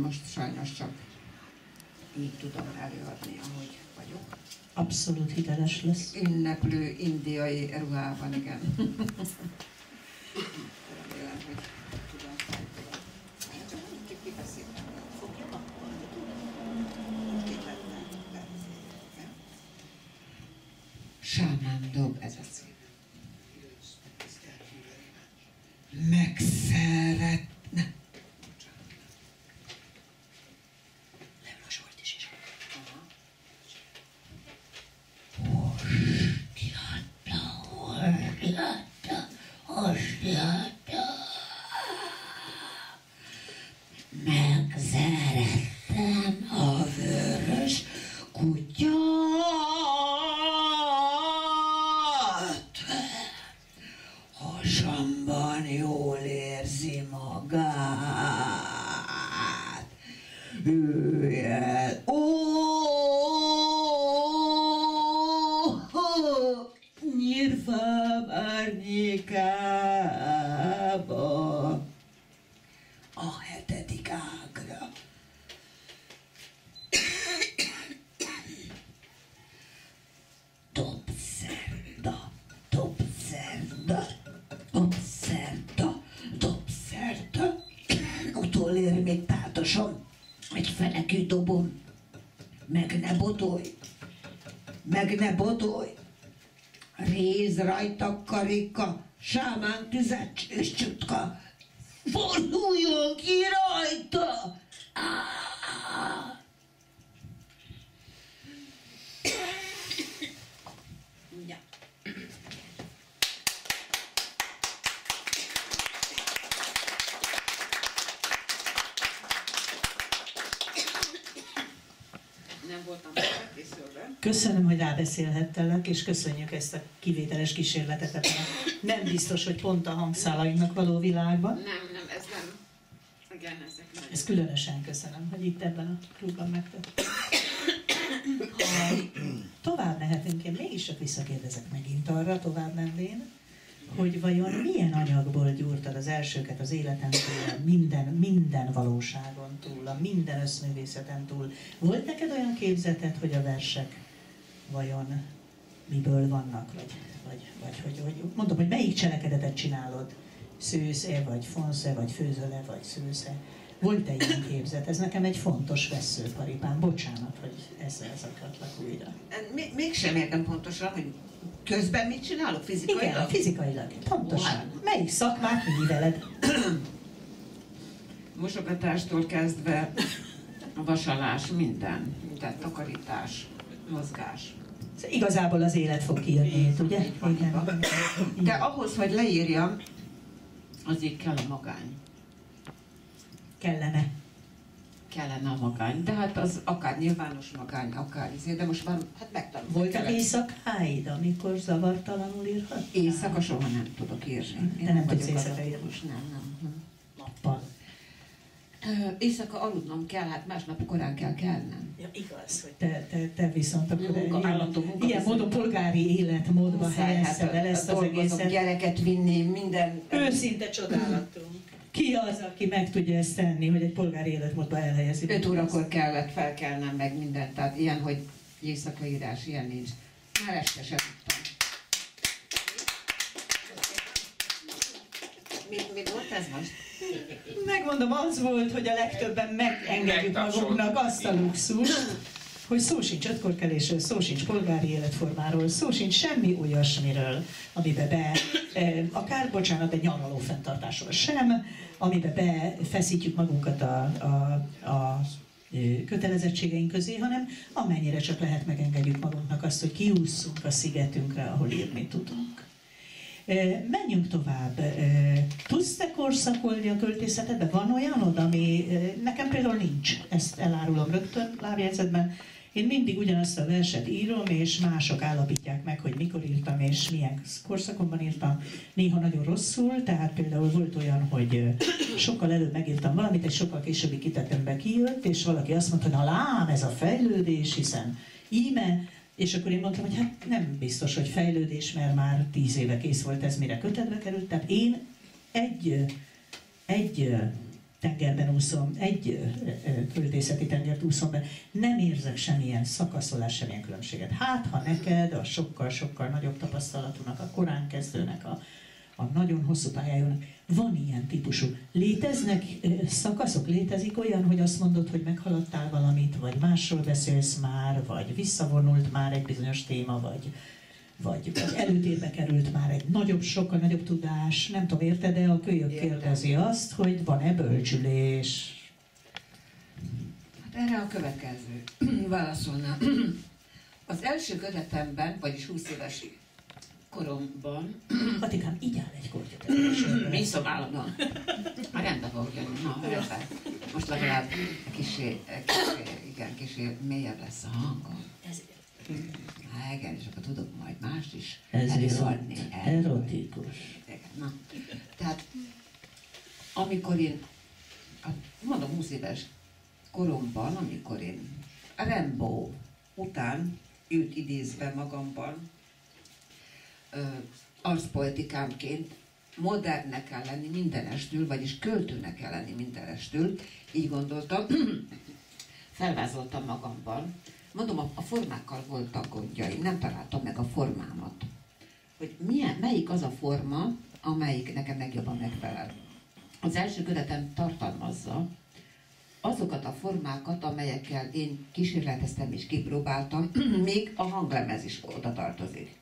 Most sajnos csak így tudom előadni, ahogy vagyok. Abszolút hiteles lesz. Ünneplő indiai ruhában, igen. Remélem, hogy tudom fejteni. Csak kibeszéltem. Sámán dob, ez a cím. Megszeretne. magát. Jöjjel, nyírfám árnyékába, a 7. ágra. Dobszerda, dobszerda, dobszerda, dobszerda. Utolér még tátosom, egy fenekű dobom. Meg ne bodolj, meg ne bodolj. Réz rajta karika, sámán tüzet és csutka. Forduljon ki rajta! Ja. Nem voltam felkészülve. Köszönöm, hogy rábeszélhettelek, és köszönjük ezt a kivételes kísérletet ebben a nem biztos, hogy pont a hangszálainknak való világban. Nem, ez nem. Igen, ezek nem. Ezt különösen köszönöm, hogy itt ebben a klubban megtettem. Ha tovább mehetünk, én mégis csak visszakérdezek megint arra, tovább menvén, hogy vajon milyen anyagból gyúrtad az elsőket az életen túl, minden valóságon túl, a minden összművészeten túl. Volt neked olyan képzeted, hogy a versek vajon miből vannak, vagy mondom, hogy melyik cselekedetet csinálod? Szősz-e, vagy fonsz-e, vagy főzöl-e, vagy szősz-e? Volt-e ilyen képzet? Ez nekem egy fontos veszőparipám. Bocsánat, hogy ezzel szakatlak újra. Mégsem értem pontosan, hogy közben mit csinálok fizikailag? Igen, fizikailag. Pontosan. Melyik szakmát műveled? Mosogatástól kezdve a vasalás, minden takarítás, mozgás. Igazából az élet fog kijönni, ugye? Igen. De ahhoz, hogy leírjam, azért kell a magány. Kellene a magány, de hát az akár nyilvános magány, akár izé, de most már hát megtanultam. Voltak éjszakáid, amikor zavartalanul írhattál? Éjszaka soha nem tudok írni. Te nem tudsz éjszaka írni? Most nem. Nappal. Éjszaka aludnom kell, hát másnap korán kell kelnem. Ja, igaz, hogy te viszont akkor állandó ilyen módon polgári életmódba helyezted el ezt az egészet. Gyereket vinni, minden... Őszinte csodálatunk. Ki az, aki meg tudja ezt tenni, hogy egy polgári életmódba elhelyezi? 5 órakor kellett felkelnem meg mindent, tehát ilyen, hogy éjszakaírás, ilyen nincs. Már este sem tudtam. Mi volt ez most? Megmondom, az volt, hogy a legtöbben megengedjük magunknak azt a luxus, hogy szó sincs ötkorkelésről, szó sincs polgári életformáról, szó sincs semmi olyasmiről, amiben akár, bocsánat, egy nyaraló fenntartásról sem, amiben befeszítjük magunkat a kötelezettségeink közé, hanem amennyire csak lehet megengedjük magunknak azt, hogy kiússzunk a szigetünkre, ahol írni tudunk. Menjünk tovább. Tudsz te korszakolni a költészetedbe? Van olyanod, ami nekem például nincs. Ezt elárulom rögtön lábjegyzetben. Én mindig ugyanazt a verset írom, és mások állapítják meg, hogy mikor írtam, és milyen korszakomban írtam. Néha nagyon rosszul, tehát például volt olyan, hogy sokkal előbb megírtam valamit, és sokkal későbbi kitetembe kijött, és valaki azt mondta, na lám, ez a fejlődés, hiszen íme. És akkor én mondtam, hogy hát nem biztos, hogy fejlődés, mert már 10 éve kész volt ez, mire kötetbe került. Tehát én egy tengerben úszom, egy költészeti tengert úszom be, nem érzek semmilyen szakaszolás, semmilyen különbséget. Hát, ha neked a sokkal-sokkal nagyobb tapasztalatúnak, a korán kezdőnek, a nagyon hosszú pályájónak van ilyen típusú. Léteznek szakaszok? Létezik olyan, hogy azt mondod, hogy meghaladtál valamit, vagy másról beszélsz már, vagy visszavonult már egy bizonyos téma, vagy előtérbe került már egy sokkal nagyobb tudás, nem tudom, érted, de a kölyök kérdezi azt, hogy van-e bölcsülés? Hát erre a következő válaszolnám. Az első kötetemben, vagyis 20 éves koromban... Katikám, így áll egy kortyot. Iszom állandóan. Már rendben fog jönni. Na, rendben. Most legalább kicsi mélyebb lesz a hangom. Hát igen, és akkor tudok majd mást is előadni. Erotikus. Na, tehát amikor én, mondom 20 éves koromban, amikor én Rimbaud után őt idézve magamban, arszpoetikámként modernnek kell lenni mindenestül, vagyis költőnek kell lenni mindenestül, így gondoltam, felvázoltam magamban. Mondom, a formákkal voltak gondjaim, nem találtam meg a formámat. Hogy melyik az a forma, amelyik nekem legjobban megfelel. Az első kötetem tartalmazza azokat a formákat, amelyekkel én kísérleteztem és kipróbáltam, még a hanglemez is oda tartozik.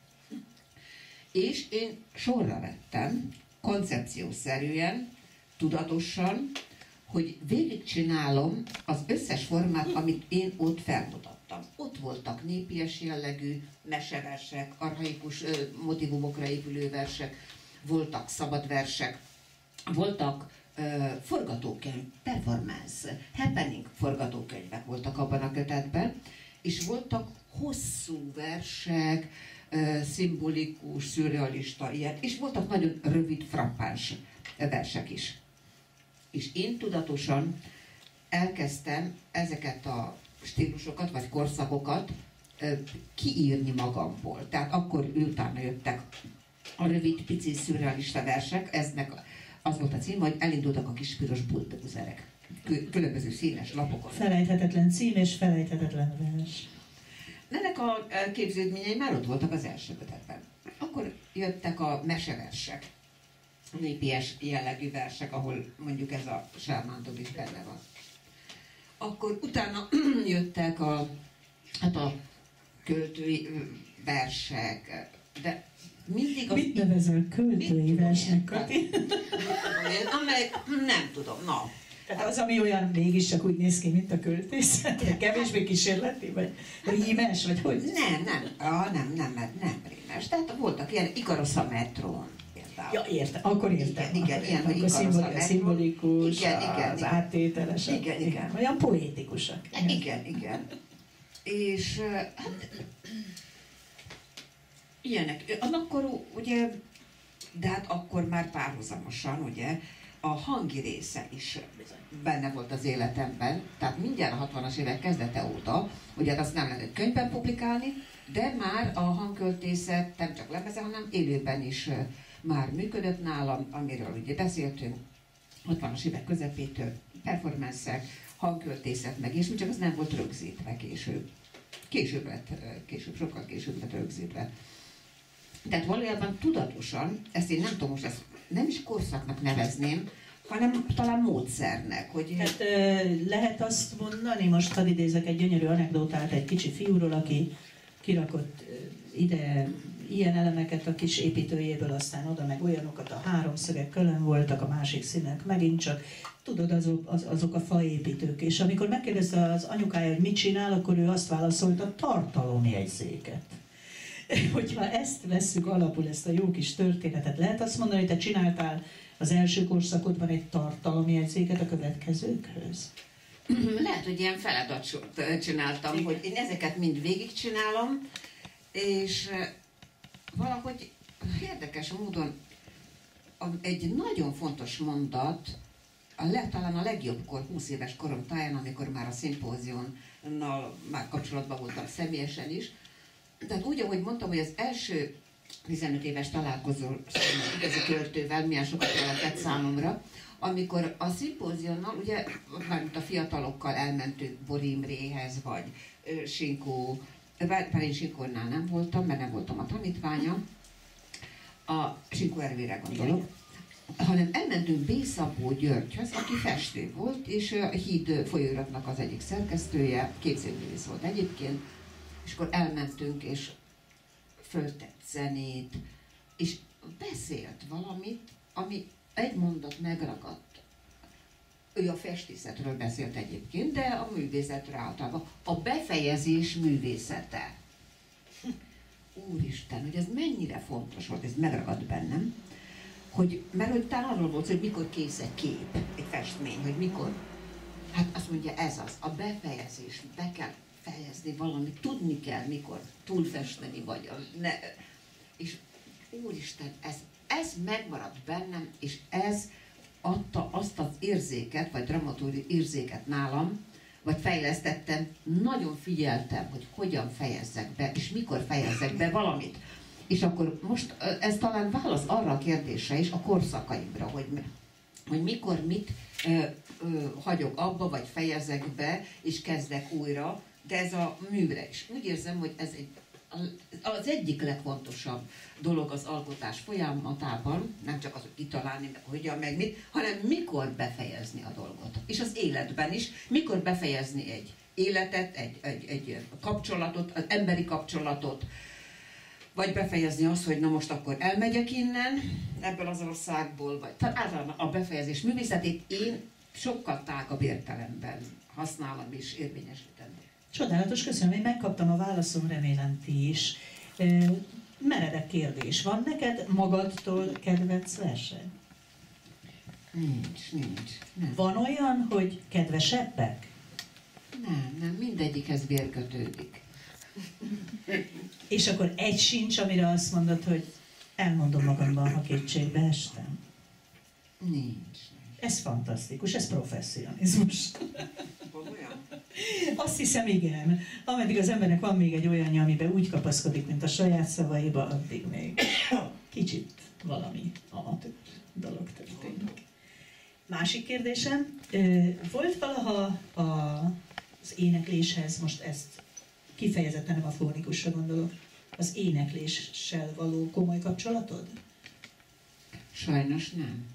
És én sorra vettem, koncepciószerűen, tudatosan, hogy végigcsinálom az összes formát, amit én ott felmutattam. Ott voltak népies jellegű meseversek, archaikus motivumokra épülő versek, voltak szabadversek, voltak forgatókönyv, performance, happening forgatókönyvek voltak abban a kötetben, és voltak hosszú versek, szimbolikus, szürrealista ilyen, és voltak nagyon rövid, frappáns versek is. És én tudatosan elkezdtem ezeket a stílusokat, vagy korszakokat kiírni magamból. Tehát akkor utána jöttek a rövid, pici, szürrealista versek, eznek az volt a cím, hogy elindultak a kis piros bulldozerek. Különböző színes lapokon. Felejthetetlen cím és felejthetetlen vers. Ennek a képződményei már ott voltak az első kötetben. Akkor jöttek a meseversek, népies jellegű versek, ahol mondjuk ez a Sármántod is benne van. Akkor utána jöttek a költői versek, de mindig... Mit nevezel költői versnek, Kati? Amelyek, nem tudom, na. Tehát az, ami olyan mégis csak úgy néz ki, mint a költészet, kevésbé kísérleti, vagy rímes, vagy hogy? Nem rímes. Tehát voltak ilyen Ikarosz a metrón. Ja, értem, akkor értem. Igen, ilyen, hogy akkor szimbolikus, igen, az áttételes. Igen. Olyan poétikusak. Igen. És hát, ilyenek. Akkor ugye, de hát akkor már párhuzamosan, ugye, a hangi része is benne volt az életemben, tehát mindjárt a 60-as évek kezdete óta, ugye azt nem lehetett könyvben publikálni, de már a hangköltészet nem csak lemeze, hanem élőben is már működött nálam, amiről ugye beszéltünk, 60-as évek közepétől, performance-ek, hangköltészet meg, és csak az nem volt rögzítve később. Sokkal később lett rögzítve. Tehát valójában tudatosan, ezt én nem tudom, most ezt nem is korszaknak nevezném, hanem talán módszernek. Hogy... Hát lehet azt mondani, most hadd idézek egy gyönyörű anekdotát egy kicsi fiúról, aki kirakott ide ilyen elemeket a kis építőjéből, aztán oda meg olyanokat, a háromszögek külön voltak, a másik színek megint csak, tudod, azok a faépítők. És amikor megkérdezte az anyukája, hogy mit csinál, akkor ő azt válaszolta, tartalomjegyzéket. Hogyha ezt vesszük alapul, ezt a jó kis történetet, lehet azt mondani, hogy te csináltál az első korszakodban egy tartalomjegyzéket a következőkhöz? Lehet, hogy ilyen feladatsort csináltam, igen, hogy én ezeket mind végigcsinálom, és valahogy érdekes módon egy nagyon fontos mondat, talán a legjobbkor, 20 éves korom táján, amikor már a szimpózionnal már kapcsolatban voltam személyesen is. Tehát úgy, ahogy mondtam, hogy az első 15 éves találkozó igazi költővel milyen sokat jelentett számomra, amikor a szimpózionnal, ugye, mármint a fiatalokkal elmentünk Bori Imréhez, vagy Sinkó, bár én Sinkónál nem voltam, mert nem voltam a tanítványa, a Sinkó Ervére gondolok, hanem elmentünk B. Szabó Györgyhöz, aki festő volt, és a Híd folyóiratnak az egyik szerkesztője, képzőművész volt egyébként, és akkor elmentünk, és föltett zenét, és beszélt valamit, ami egy mondat megragadt. Ő a festészetről beszélt egyébként, de a művészetről általában. A befejezés művészete. Úristen, hogy ez mennyire fontos volt, ez megragadt bennem, mert hogy talán arról volt, hogy mikor kész egy kép, egy festmény, hogy mikor. Hát azt mondja, ez az, a befejezés, be kell fejezni valamit, tudni kell, mikor túlfesteni, vagy és úristen, ez megmaradt bennem, és ez adta azt az érzéket, vagy dramaturgi érzéket nálam, vagy fejlesztettem, nagyon figyeltem, hogy hogyan fejezzek be, és mikor fejezzek be valamit. És akkor most ez talán válasz arra a kérdésre is, a korszakaimra, hogy mikor mit hagyok abba, vagy fejezek be, és kezdek újra, de ez a műre is. Úgy érzem, hogy ez az egyik legfontosabb dolog az alkotás folyamatában, nem csak az, hogy kitalálni, meg hogyan, meg mit, hanem mikor befejezni a dolgot. És az életben is, mikor befejezni egy életet, egy kapcsolatot, az emberi kapcsolatot, vagy befejezni azt, hogy na most akkor elmegyek innen, ebből az országból, vagy tehát általában a befejezés művészetét én sokkal tágabb értelemben használom és érvényesítem. Csodálatos, köszönöm, én megkaptam a válaszom, remélem ti is. Meredek kérdés, van neked magadtól kedvenc verseny? Nincs. Nem. Van olyan, hogy kedvesebbek? Nem, mindegyikhez vérkötődik. És akkor egy sincs, amire azt mondod, hogy elmondom magamban, ha kétségbe estem? Nincs. Ez fantasztikus, ez professzionalizmus. Azt hiszem, igen. Ameddig az embernek van még egy olyanja, amiben úgy kapaszkodik, mint a saját szavaiba, addig még kicsit valami amatőr dolog történik. Másik kérdésem, volt valaha az énekléshez, most ezt kifejezetten nem a fónikusra gondolok, az énekléssel való komoly kapcsolatod? Sajnos nem.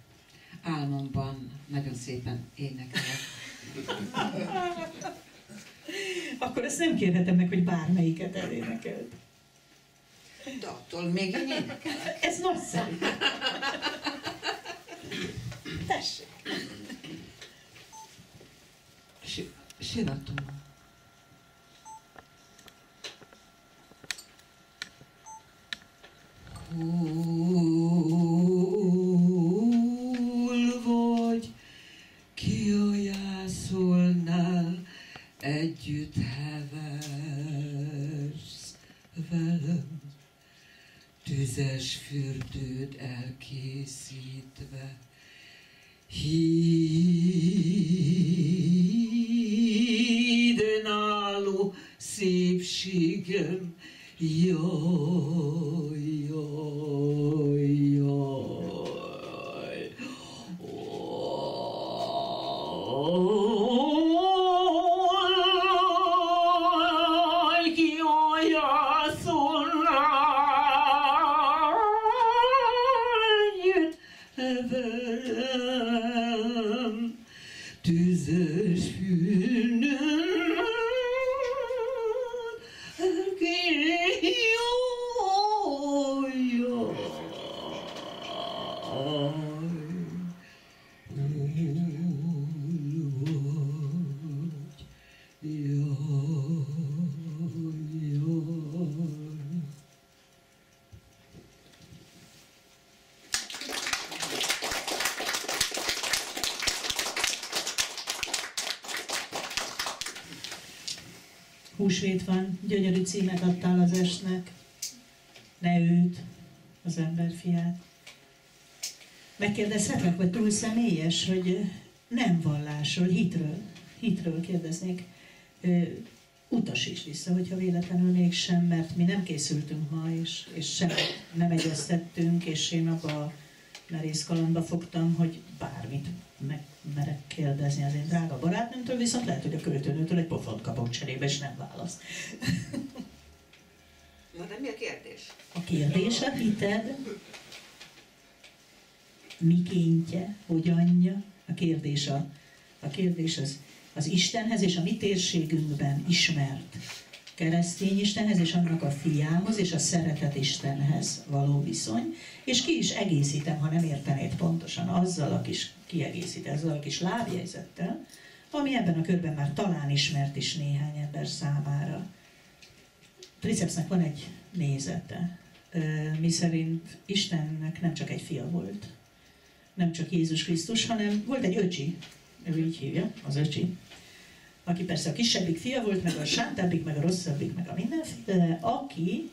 Álmomban nagyon szépen énekelek. Akkor ezt nem kérhetem meg, hogy bármelyiket elénekeld. De attól még én énekelek. Ez nagyszerű. Tessék. Siratom. Hol vagy, ki a jászolnál, együtt heversz velem, tüzes fürdőd elkészítve, híden álló szépségem, jaj, jaj, jaj. Oj, ki olyan szólnál, jön velem, tüzes fűnöm, Húsvét van, gyönyörű címet adtál az estnek. Ne őt, az emberfiát. Megkérdezhetlek, vagy túl személyes, hogy nem vallásról, hitről kérdeznék. Utasíts vissza, hogyha véletlenül mégsem, mert mi nem készültünk ma, és sem nem egyeztettünk, és én abba a merész kalandba fogtam, hogy bármit megmerek kérdezni az én drága barátnőmtől, viszont lehet, hogy a költőnőtől egy pofont kapok cserébe, és nem válasz. Na de mi a kérdés? A kérdés a hited, mikéntje, hogyanja, a kérdés az Istenhez és a mi térségünkben ismert keresztény Istenhez és annak a fiához és a szeretet Istenhez való viszony, és ki is egészítem, ha nem értenéd pontosan, azzal a kis kiegészít, azzal a kis lábjegyzettel, ami ebben a körben már talán ismert is néhány ember számára. Tricepsnek van egy nézete, miszerint Istennek nem csak egy fia volt, nem csak Jézus Krisztus, hanem volt egy öcsi, ő így hívja, az öcsi, aki persze a kisebbik fia volt, meg a sántábbik, meg a rosszabbik, meg a mindenféle, aki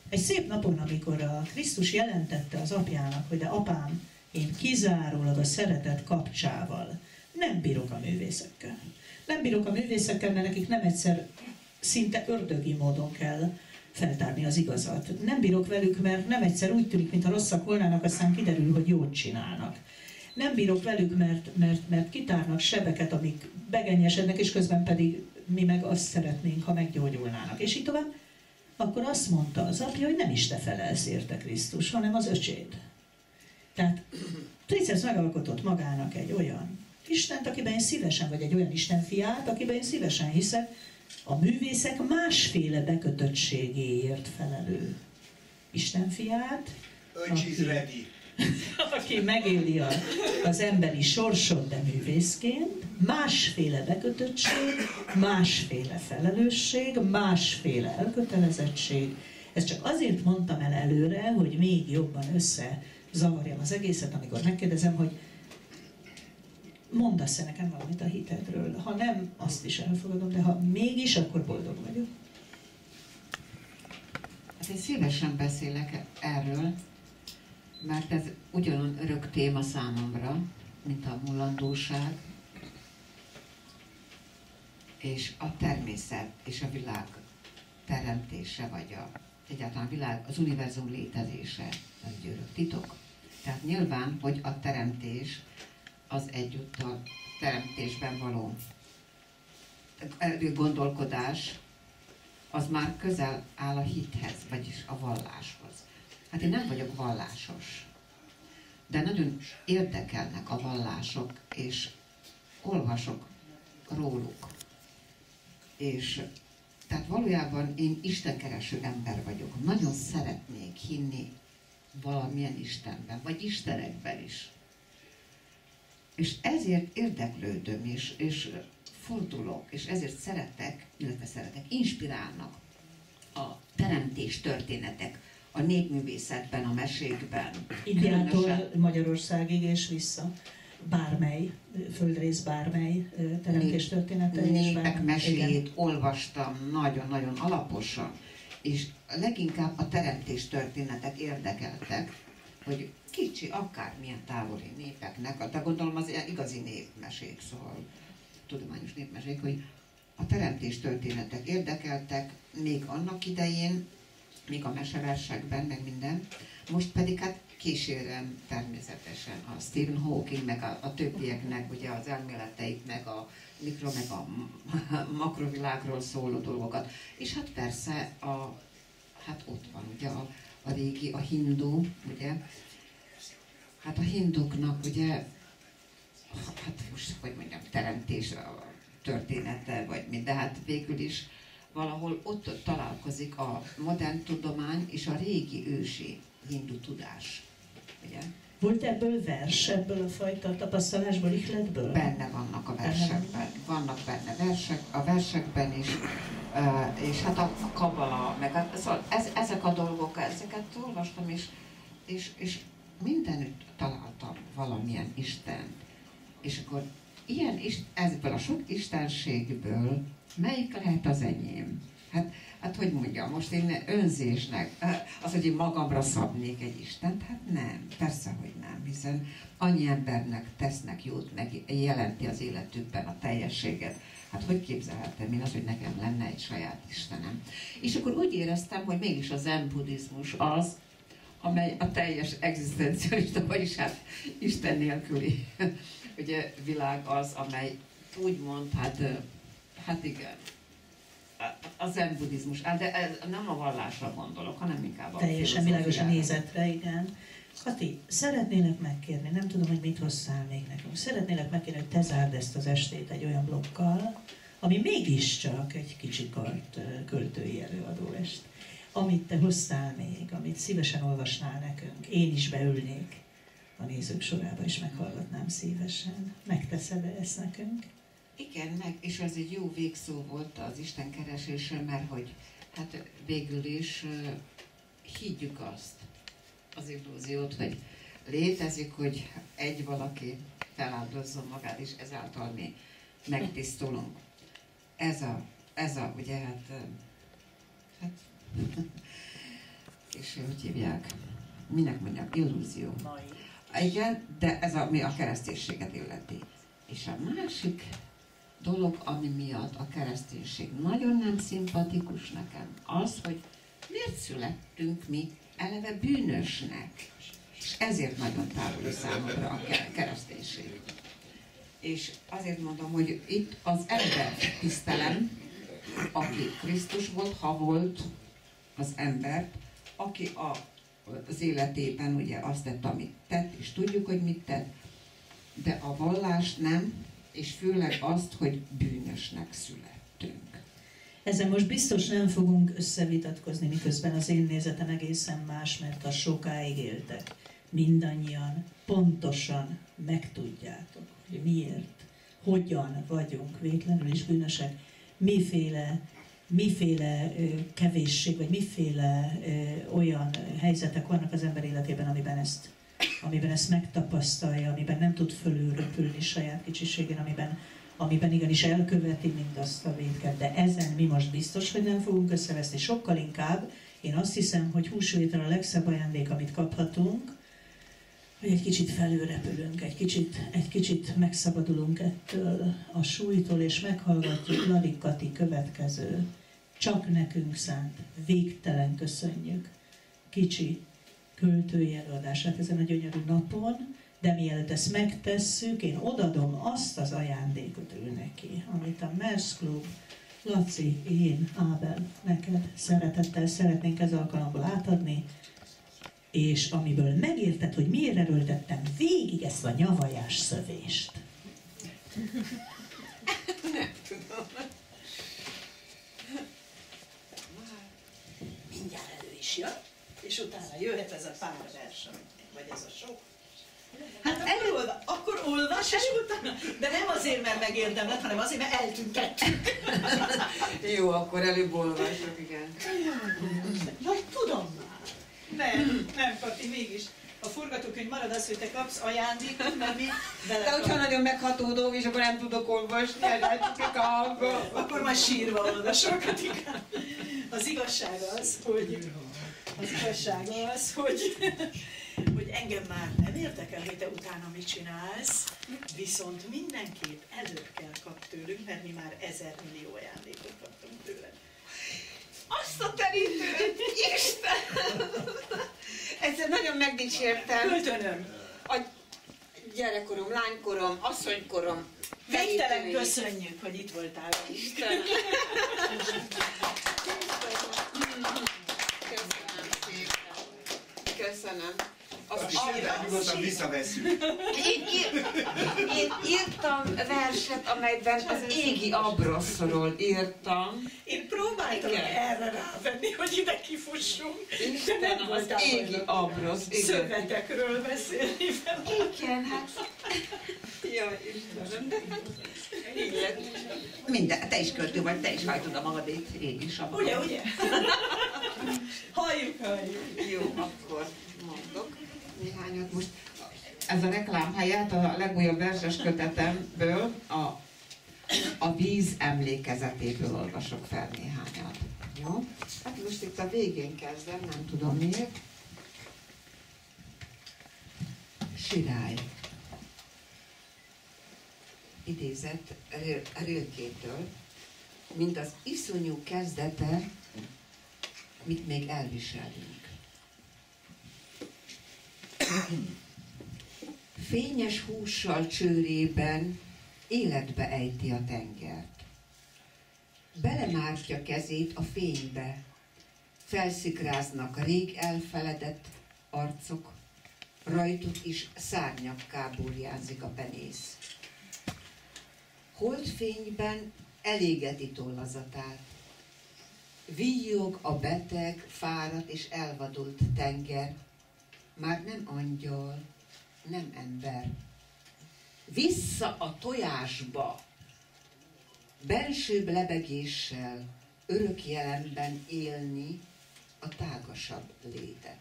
egy szép napon, amikor a Krisztus jelentette az apjának, hogy de apám, Én kizárólag a szeretet kapcsával nem bírok a művészekkel. Nem bírok a művészekkel, mert nekik nem egyszer szinte ördögi módon kell feltárni az igazat. Nem bírok velük, mert nem egyszer úgy tűnik, mintha rosszak volnának, aztán kiderül, hogy jót csinálnak. Nem bírok velük, mert kitárnak sebeket, amik begenyesednek, és közben pedig mi meg azt szeretnénk, ha meggyógyulnának. És így tovább. Akkor azt mondta az apja, hogy nem is te felelsz érte Krisztus, hanem az öcséd. Tehát Triceps megalkotott magának egy olyan Istent, akiben én szívesen, vagy egy olyan Isten fiát, akiben én szívesen hiszek, a művészek másféle bekötöttségéért felelő Isten fiát, aki megéli az emberi sorsot, de művészként, másféle bekötöttség, másféle felelősség, másféle elkötelezettség. Ezt csak azért mondtam el előre, hogy még jobban összezavarjam az egészet, amikor megkérdezem, hogy mondasz-e nekem valamit a hitedről. Ha nem, azt is elfogadom, de ha mégis, akkor boldog vagyok. Hát én szívesen beszélek erről, mert ez ugyanolyan örök téma számomra, mint a mulandóság, és a természet és a világ teremtése, vagy egyáltalán a világ, az univerzum létezése, az egy örök titok. Tehát nyilván, hogy a teremtés az egyúttal teremtésben való gondolkodás, az már közel áll a hithez, vagyis a valláshoz. Hát én nem vagyok vallásos, de nagyon érdekelnek a vallások, és olvasok róluk. És tehát valójában én istenkereső ember vagyok. Nagyon szeretnék hinni valamilyen Istenben, vagy Istenekben is. És ezért érdeklődöm, és fordulok, és ezért szeretek, inspirálnak a teremtés történetek, a népművészetben, a mesékben. Indiától Magyarországig és vissza. Bármely földrész, bármely teremtés története. Népek meséjét olvastam nagyon-nagyon alaposan, és leginkább a teremtés történetek érdekeltek, hogy kicsi, akármilyen távoli népeknek, de gondolom az igazi népmesék, szóval tudományos népmesék, hogy a teremtés történetek érdekeltek még annak idején, még a meseversekben, meg minden. Most pedig hát kísérem természetesen a Stephen Hawking, meg a többieknek ugye az elméleteit, meg a mikro, meg a makrovilágról szóló dolgokat. És hát persze hát ott van ugye a régi, a hindu, ugye. Hát a hinduknak ugye, hát most hogy mondjam, teremtés a története, vagy mi, de hát végül is valahol ott találkozik a modern tudomány és a régi ősi hindu tudás. Ugye? Volt ebből vers, ebből a fajta tapasztalásból, ihletből? Benne vannak a versekben. Vannak benne versek, a versekben is, és hát a kabala, meg szóval ezek a dolgok, ezeket olvastam, és mindenütt találtam valamilyen Istent. És akkor ebből a sok istenségből melyik lehet az enyém? Hát hogy mondjam, most én önzésnek, az, hogy én magamra szabnék egy Istent, hát nem, persze, hogy nem, hiszen annyi embernek tesznek jót, meg jelenti az életükben a teljességet. Hát hogy képzelhetem én azt, hogy nekem lenne egy saját Istenem? És akkor úgy éreztem, hogy mégis a zen buddhizmus az, amely a teljes egzisztencialista, vagyis hát Isten nélküli ugye, világ az, amely úgymond, hát igen, a zen buddhizmus, de ez nem a vallásra gondolok, hanem inkább a teljesen világos a nézetre, igen. Kati, szeretnélek megkérni, nem tudom, hogy mit hozzál még nekünk, szeretnélek megkérni, hogy te zárd ezt az estét egy olyan blokkal, ami mégiscsak egy kicsikart költői előadóest. Amit te hoztál még, amit szívesen olvasnál nekünk, én is beülnék a nézők sorába, és meghallgatnám szívesen. Megteszed ezt nekünk? Igen, és ez egy jó végszó volt az Isten keresésre, mert hogy hát végül is higgyük azt, az illúziót, hogy létezik, hogy egy valaki feláldozzon magát, és ezáltal mi megtisztulunk. Ez a ugye, hát és hogy hívják? Minek mondjam? Illúzió. Igen, de ez ami a kereszténységet illeti. És a másik dolog, ami miatt a kereszténység nagyon nem szimpatikus nekem, az, hogy miért születtünk mi eleve bűnösnek. És ezért nagyon távoli számomra a kereszténység. És azért mondom, hogy itt az ember tisztelem, aki Krisztus volt, ha volt az embert, aki az életében ugye azt tett, amit tett, és tudjuk, hogy mit tett, de a vallást nem, és főleg azt, hogy bűnösnek születtünk. Ezzel most biztos nem fogunk összevitatkozni, miközben az én nézetem egészen más, mert a sokáig éltek. Mindannyian pontosan megtudjátok, hogy miért, hogyan vagyunk végtelenül is bűnösek, miféle kevésség, vagy miféle olyan helyzetek vannak az ember életében, amiben ezt megtapasztalja, amiben nem tud fölülröpülni saját kicsiségén, amiben igenis elköveti mindazt a vétket. De ezen mi most biztos, hogy nem fogunk összeveszni. Sokkal inkább én azt hiszem, hogy húsvétra a legszebb ajándék, amit kaphatunk, hogy egy kicsit felülrepülünk, egy kicsit megszabadulunk ettől a súlytól, és meghallgatjuk Ladik Kati következő, csak nekünk szánt, végtelen köszönjük kicsi költői előadását ezen a gyönyörű napon, de mielőtt ezt megtesszük, én odadom azt az ajándékot ő neki, amit a Mersz Klub, Laci, én, Ábel, neked szeretettel szeretnénk ez alkalomból átadni, és amiből megérted, hogy miért erőltettem végig ezt a nyavajás szövést. Nem tudom. Mindjárt elő is jön, és utána jöhet ez a pár vers, vagy ez a sok. Hát akkor olvas, és utána. De nem azért, mert megérdemled, hanem azért, mert eltüntetjük. Jó, akkor előbb olvasok, igen. Vagy tudom már. Nem, Kati, mégis. A forgatókönyv marad az, hogy te kapsz ajándékot, mert mi De hogyha nagyon meghatódó, és akkor nem tudok olvasni, elátjuk a hangom. Akkor majd sírva olvasok, Katikám. Az igazság az, hogy engem már nem érdekel, hogy te utána mit csinálsz, viszont mindenképp előbb kell kap tőlünk, mert mi már 1000 millió ajándékot kaptunk tőled. Azt a terítőt! Isten! Egyszer nagyon megdicsértem. Költönöm! A gyerekkorom, lánykorom, asszonykorom. Végtelen köszönjük, hogy itt voltál. Istenem! Köszönöm szépen. Köszönöm. Nyugodtan visszavesszük. Én írtam verset, amelyben az égi abroszról írtam. Én próbáltam erre rávenni, hogy ide kifussunk. Istenem, az égi abrosz. Szövetekről beszélni vele. Igen, hát... Jaj, Istenem, de hát... Így lett. Minden, te is költő vagy, te is hajtod a magadét, én is a magam. Ugye? Halljuk. Jó, akkor mondok néhányat. Most ez a reklám helyett a legújabb verses kötetemből, a víz emlékezetéből olvasok fel néhányat. Jó? Hát most itt a végén kezdem, nem tudom miért. Sirály. Idézett Rilkétől, mint az iszonyú kezdete, mit még elviselünk. Fényes hússal csőrében életbe ejti a tengert. Belemártja kezét a fénybe, felszikráznak rég elfeledett arcok, rajtuk is szárnyakká burjánzik a penész. Holdfényben elégeti tollazatát. Víjog a beteg, fáradt és elvadult tenger, már nem angyal, nem ember. Vissza a tojásba, bensőbb lebegéssel, örök jelenben élni a tágasabb létet.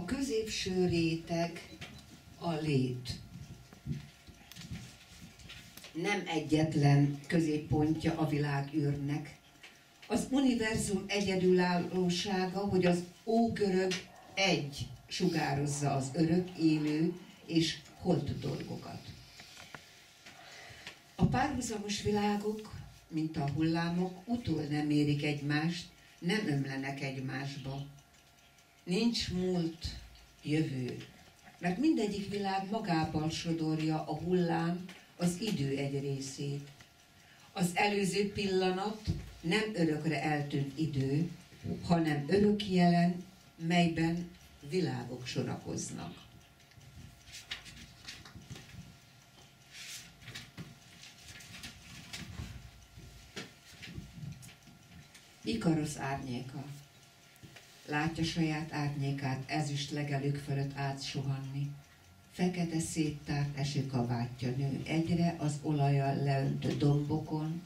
A középső réteg a lét. Nem egyetlen középpontja a világűrnek. Az univerzum egyedülállósága, hogy az ógörög egy sugározza az örök, élő és holt dolgokat. A párhuzamos világok, mint a hullámok, utól nem érik egymást, nem ömlenek egymásba. Nincs múlt, jövő, mert mindegyik világ magában sodorja a hullám az idő egy részét. Az előző pillanat nem örökre eltűnt idő, hanem örök jelen, melyben világok sorakoznak. Ikarosz árnyéka. Látja saját árnyékát ezüst legelők fölött átsuhanni. Fekete széttárt esőkabátja nő egyre az olajjal leöntő dombokon,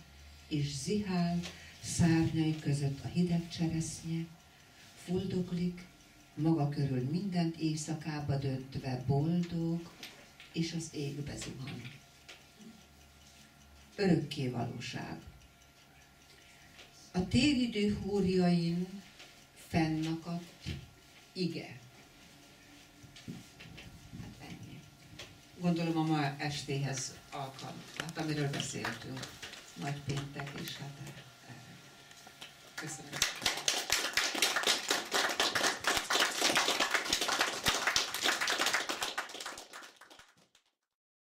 és zihál szárnyai között a hideg cseresznye, fuldoklik, maga körül mindent éjszakába döntve boldog, és az égbe zuhan. Örökké valóság. A téridő húrjain fennakadt ige. Hát ennyi. Gondolom a ma estéhez alkalmat. Hát amiről beszéltünk. Nagypéntek is, hát erre. Köszönöm.